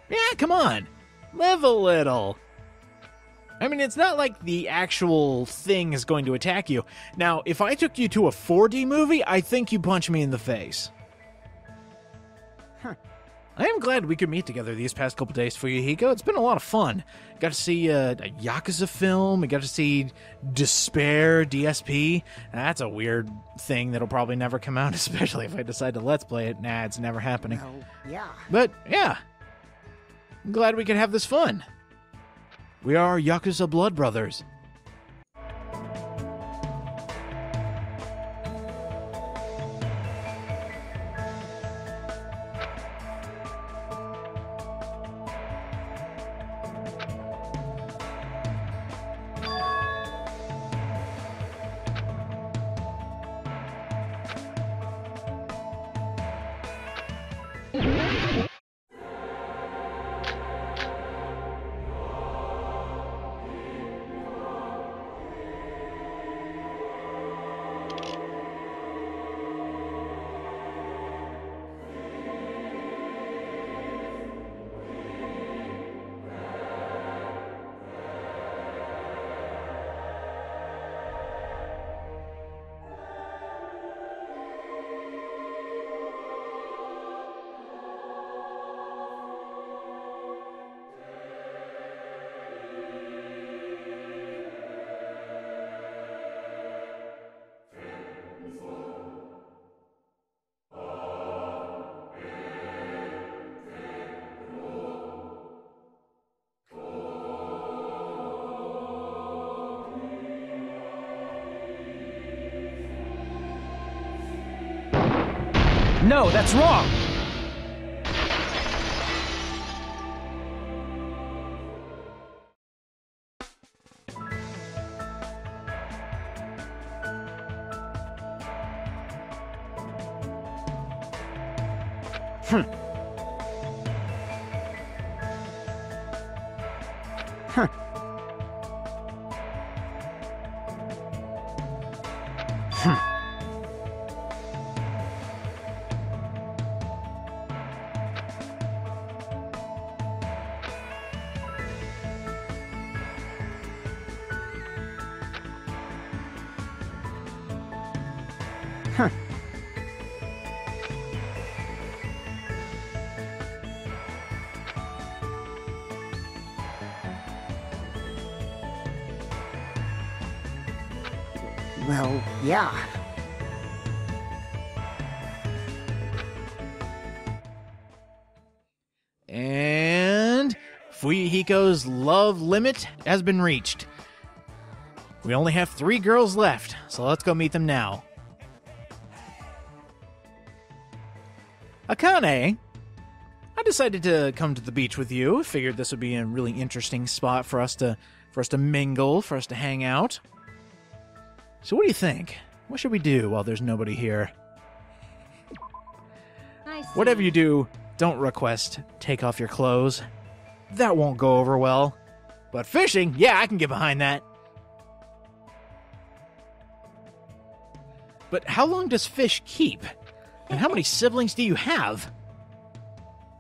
Yeah, come on. Live a little. I mean, it's not like the actual thing is going to attack you. Now, if I took you to a 4D movie, I think you'd punch me in the face. I am glad we could meet together these past couple days for Fuyuhiko. It's been a lot of fun. Got to see a Yakuza film. We got to see Despair, DSP. That's a weird thing that'll probably never come out, especially if I decide to Let's Play it. Nah, it's never happening. Well, yeah. But, yeah. I'm glad we could have this fun. We are Yakuza Blood Brothers. No, that's wrong! Well, yeah. And Fuyuhiko's love limit has been reached. We only have 3 girls left, so let's go meet them now. Akane, I decided to come to the beach with you. Figured this would be a really interesting spot for us to mingle, for us to hang out. So what do you think? What should we do while there's nobody here? I see. Whatever you do, don't request take off your clothes. That won't go over well. But fishing, yeah, I can get behind that. But how long does fish keep? And how many siblings do you have?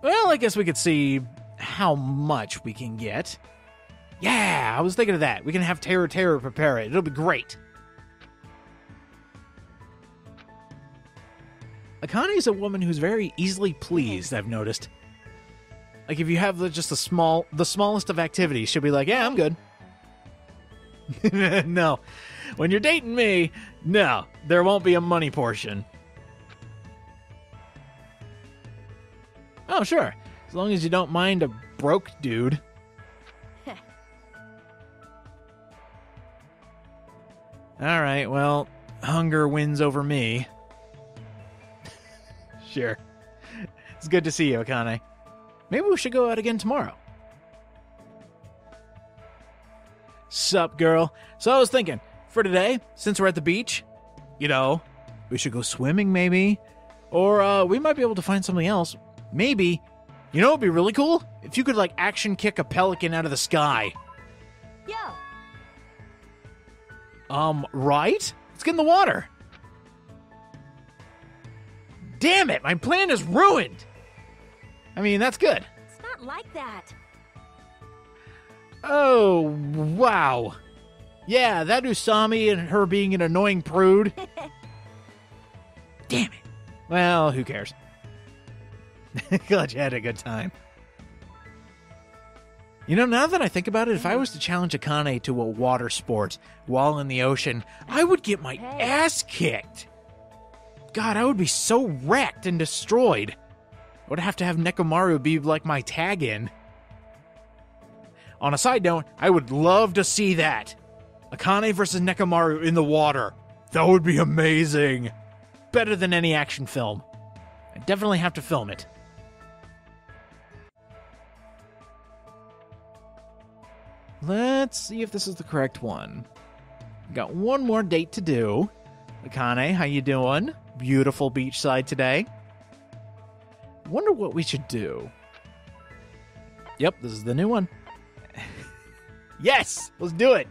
Well, I guess we could see how much we can get. Yeah, I was thinking of that. We can have Terror prepare it. It'll be great. Akane is a woman who's very easily pleased, I've noticed. Like, if you have just the smallest of activities, she'll be like, yeah, I'm good. No. When you're dating me, no, there won't be a money portion. Oh, sure. As long as you don't mind a broke dude. Alright, well, hunger wins over me. Sure. It's good to see you, Akane. Maybe we should go out again tomorrow. Sup, girl? So I was thinking, for today, since we're at the beach, you know, we should go swimming, maybe. Or we might be able to find something else. Maybe. You know what would be really cool? If you could, like, action kick a pelican out of the sky. Yo. Right? Let's get in the water. Damn it, my plan is ruined. I mean, that's good. It's not like that. Oh, wow. Yeah, that Usami and her being an annoying prude. Damn it. Well, who cares? Glad you had a good time. You know, now that I think about it, if I was to challenge Akane to a water sport while in the ocean, I would get my ass kicked. God, I would be so wrecked and destroyed. I would have to have Nekomaru be like my tag-in. On a side note, I would love to see that. Akane versus Nekomaru in the water. That would be amazing. Better than any action film. I definitely have to film it. Let's see if this is the correct one. Got one more date to do. Akane, how you doing? Beautiful beachside today. Wonder what we should do. Yep, this is the new one. Yes, let's do it.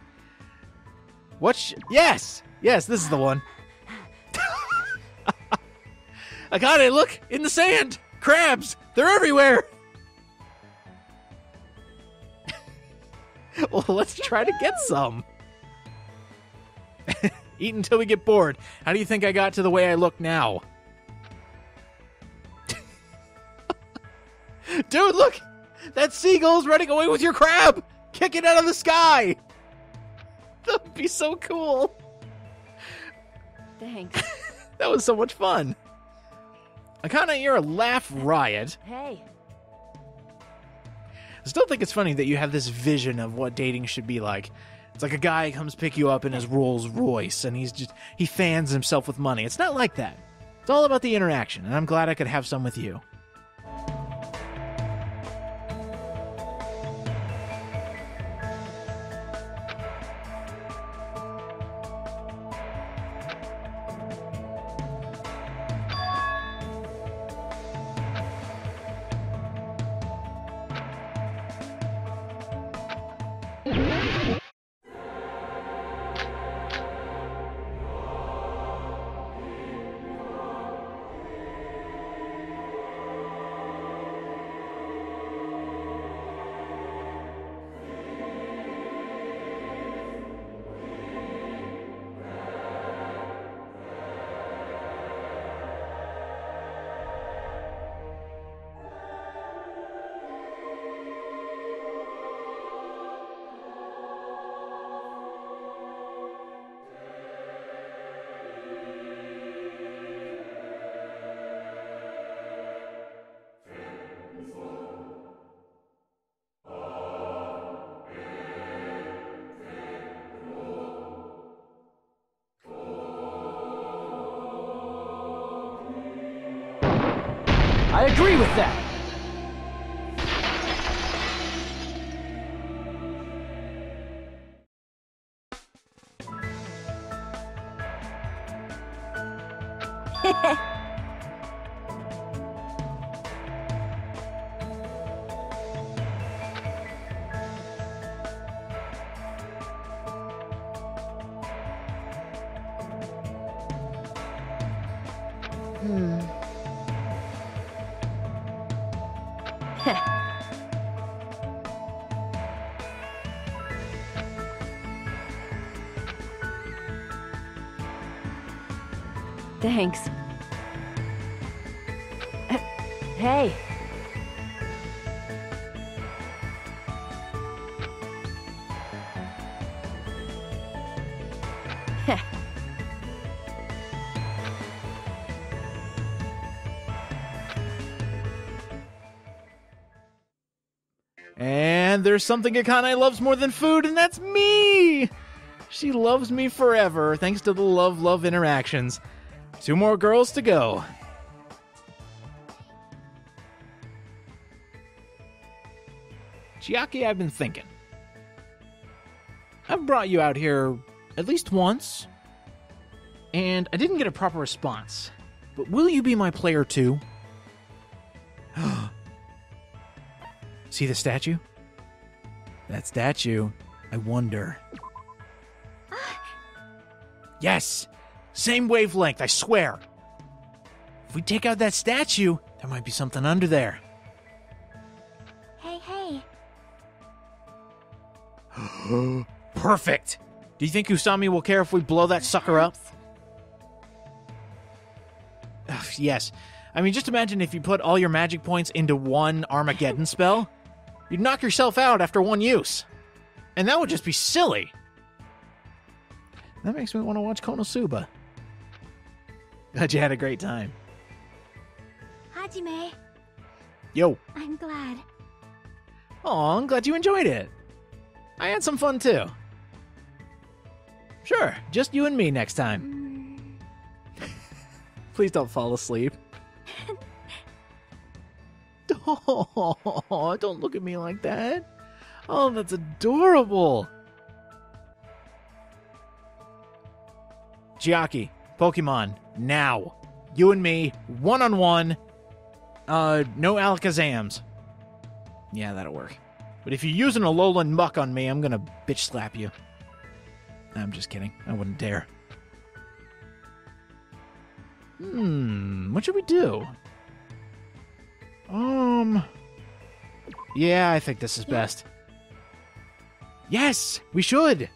Yes, this is the one. Akane, look, in the sand. Crabs, they're everywhere. Well, let's try to get some. Eat until we get bored. How do you think I got to the way I look now? Dude, look! That seagull's running away with your crab! Kick it out of the sky! That would be so cool. Thanks. That was so much fun. Akane, you're a laugh riot. Hey. I still think it's funny that you have this vision of what dating should be like. It's like a guy comes pick you up in his Rolls Royce and he fans himself with money. It's not like that. It's all about the interaction, and I'm glad I could have some with you. I agree with that. Thanks. Hey. And there's something Akane loves more than food, and that's me! She loves me forever, thanks to the love interactions. 2 more girls to go. Chiaki, I've been thinking. I've brought you out here at least once, and I didn't get a proper response. But will you be my player too? See the statue? That statue, I wonder. Yes! Same wavelength, I swear! If we take out that statue, there might be something under there. Hey, hey. Perfect! Do you think Usami will care if we blow that sucker up? Ugh, yes. I mean, just imagine if you put all your magic points into one Armageddon spell. You'd knock yourself out after one use. And that would just be silly. That makes me want to watch Konosuba. Glad you had a great time. Hajime, Yo. I'm glad. Aw, I'm glad you enjoyed it. I had some fun too. Sure, just you and me next time. Please don't fall asleep. Oh, don't look at me like that. Oh, that's adorable. Chiaki, Pokemon, now. You and me, one-on-one. No Alakazams. Yeah, that'll work. But if you're using a Alolan Muck on me, I'm gonna bitch slap you. I'm just kidding. I wouldn't dare. What should we do? Yeah, I think this is best. Yes, we should.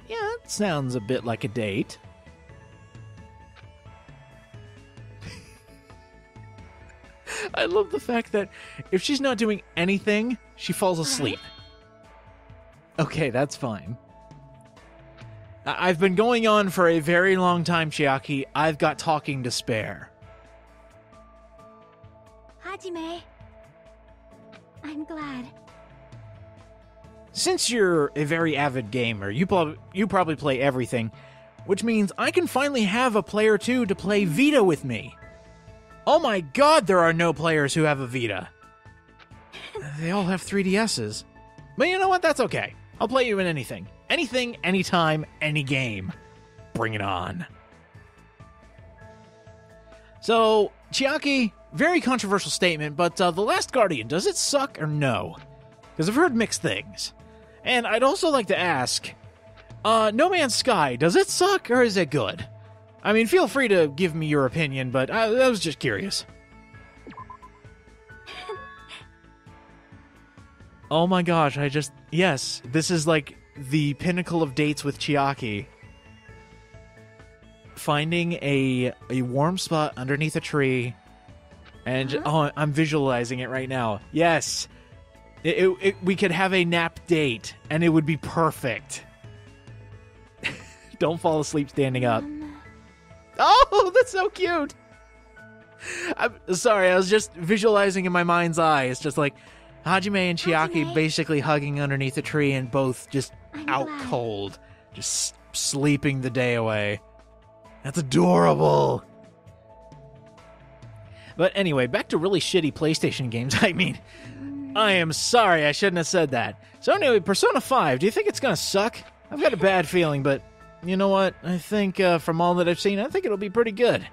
Yeah, that sounds a bit like a date. I love the fact that if she's not doing anything, she falls asleep. Okay, that's fine. I've been going on for a very long time, Chiaki. I've got talking to spare. Hajime, I'm glad. since you're a very avid gamer, you probably play everything, which means I can finally have a player 2 to play Vita with me. Oh my god, there are no players who have a Vita. They all have 3DSs. But you know what? That's okay. I'll play you in anything. Anything, anytime, any game. Bring it on. So, Chiaki, very controversial statement, but The Last Guardian, does it suck or no? Because I've heard mixed things. And I'd also like to ask, No Man's Sky, does it suck or is it good? I mean, feel free to give me your opinion, but I was just curious. Oh my gosh, yes, this is like the pinnacle of dates with Chiaki. Finding a warm spot underneath a tree, and I'm visualizing it right now. Yes, we could have a nap date, and it would be perfect. Don't fall asleep standing up. Oh, that's so cute. I'm sorry, I was just visualizing in my mind's eye. It's just like Hajime and Chiaki basically hugging underneath a tree and both just out cold, just sleeping the day away. That's adorable. But anyway, back to really shitty PlayStation games. I mean, I am sorry, I shouldn't have said that. So anyway, Persona 5, do you think it's gonna suck? I've got a bad feeling, but you know what? I think from all that I've seen, I think it'll be pretty good.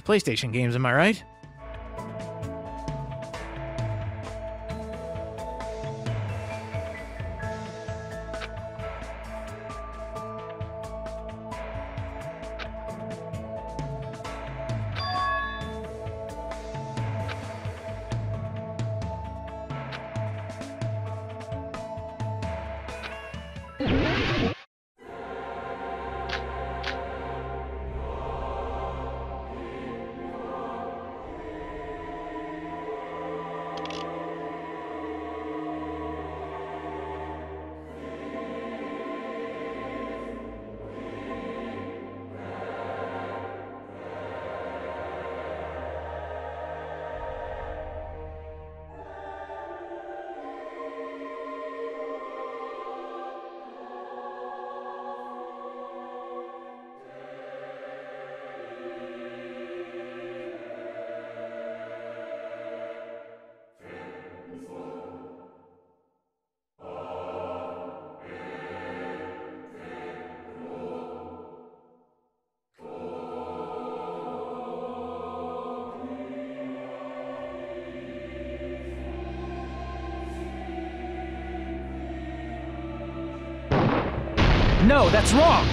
PlayStation games, am I right? No, that's wrong!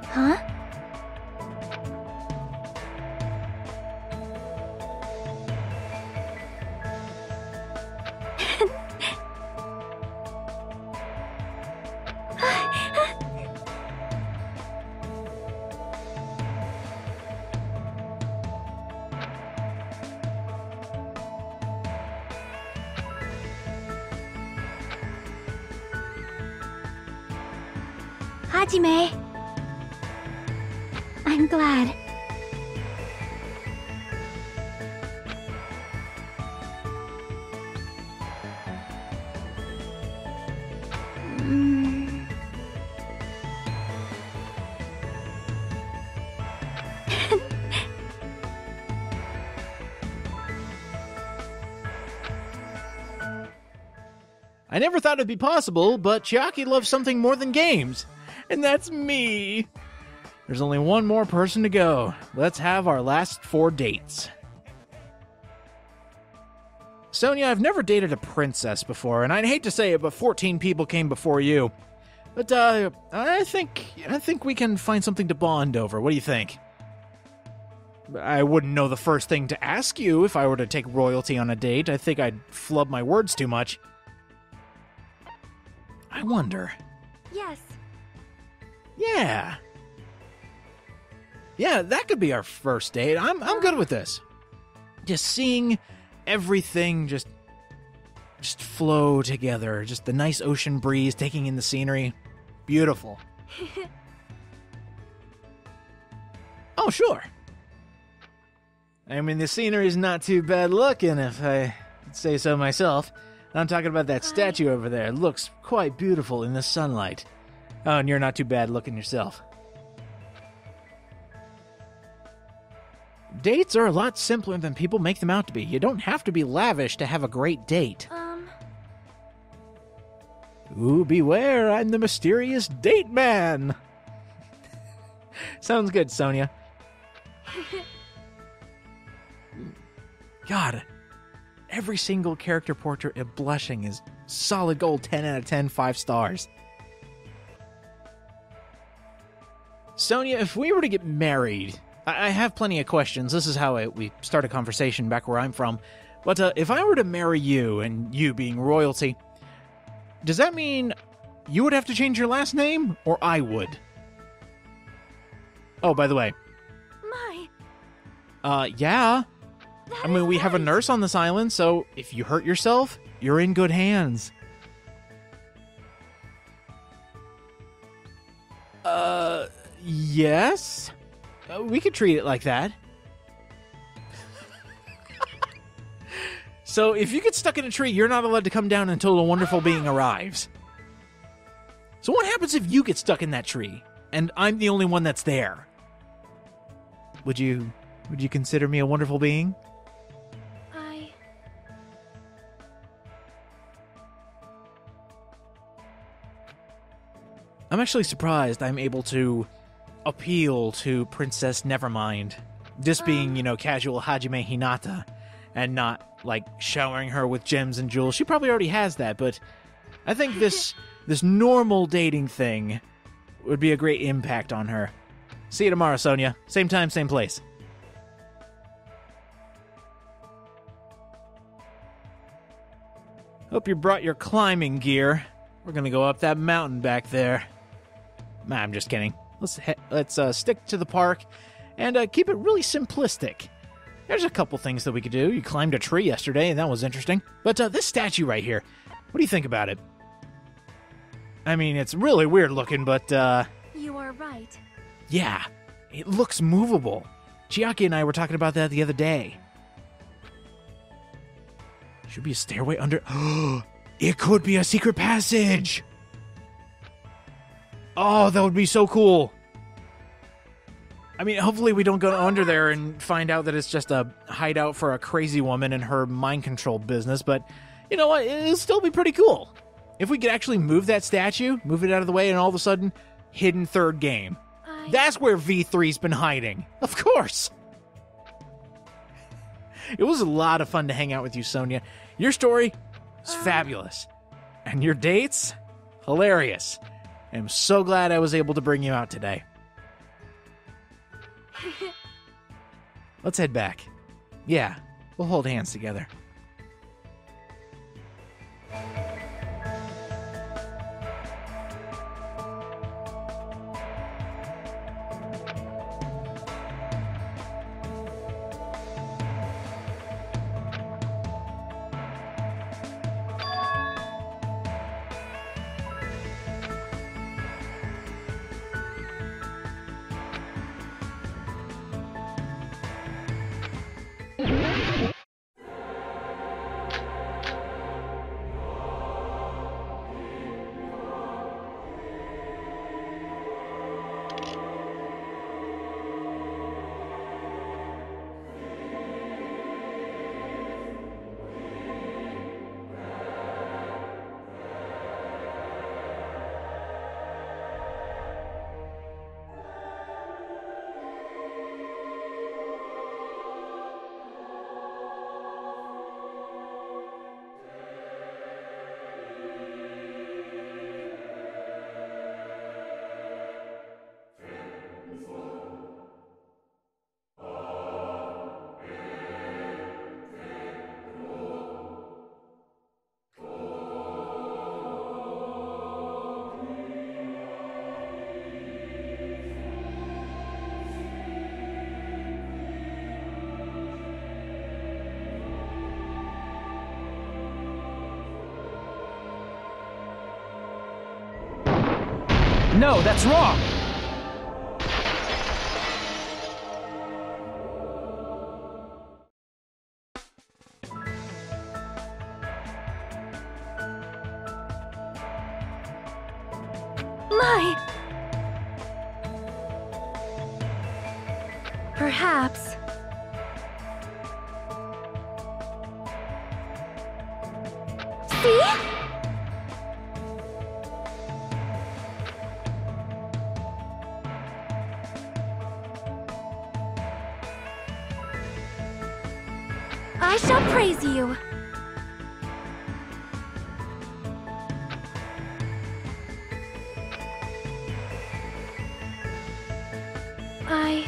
Huh? Hajime. I'm glad. I never thought it'd be possible, but Chiaki loves something more than games. And that's me. There's only one more person to go. Let's have our last 4 dates. Sonia, I've never dated a princess before, and I'd hate to say it, but 14 people came before you. But I think we can find something to bond over. What do you think? I wouldn't know the first thing to ask you if I were to take royalty on a date. I think I'd flub my words too much. I wonder. Yes. Yeah. Yeah, that could be our first date. I'm good with this. Just seeing everything just flow together. Just the nice ocean breeze taking in the scenery. Beautiful. Oh, sure. I mean, the scenery is not too bad looking, if I could say so myself. I'm talking about that statue over there. It looks quite beautiful in the sunlight. Oh, and you're not too bad looking yourself. Dates are a lot simpler than people make them out to be. You don't have to be lavish to have a great date. Ooh, beware, I'm the mysterious date man. Sounds good, Sonia. God, every single character portrait of Blushing is solid gold, 10 out of 10, 5 stars. Sonia, if we were to get married, I have plenty of questions. This is how we start a conversation back where I'm from. But if I were to marry you, and you being royalty, does that mean you would have to change your last name, or I would? Oh, by the way. Yeah. I mean, we have a nurse on this island, so if you hurt yourself, you're in good hands. Yes? We could treat it like that. So, if you get stuck in a tree, you're not allowed to come down until a wonderful being arrives. So what happens if you get stuck in that tree, and I'm the only one that's there? Would you consider me a wonderful being? I'm actually surprised I'm able to appeal to Princess Nevermind. This being, casual Hajime Hinata, and not, showering her with gems and jewels. She probably already has that, but I think this normal dating thing would be a great impact on her. See you tomorrow, Sonia. Same time, same place. Hope you brought your climbing gear. We're gonna go up that mountain back there. Nah, I'm just kidding. Let's stick to the park and keep it really simplistic. There's a couple things that we could do. You climbed a tree yesterday, and that was interesting. But this statue right here, what do you think about it? I mean, it's really weird looking, but You are right. yeah, it looks movable. Chiaki and I were talking about that the other day. Should be a stairway under... It could be a secret passage! Oh, that would be so cool. I mean, hopefully we don't go under there and find out that it's just a hideout for a crazy woman and her mind control business, but you know what? It'll still be pretty cool. If we could actually move that statue, move it out of the way, and all of a sudden, hidden third game. That's where V3's been hiding. Of course! It was a lot of fun to hang out with you, Sonia. Your story is fabulous. And your dates? Hilarious. I'm so glad I was able to bring you out today. Let's head back. Yeah, we'll hold hands together. No, that's wrong! My! Perhaps. See? I shall praise you. I...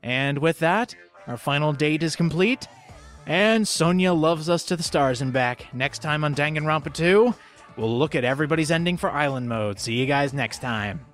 And with that, our final date is complete, and Sonia loves us to the stars and back. Next time on Danganronpa 2, we'll look at everybody's ending for Island Mode. See you guys next time.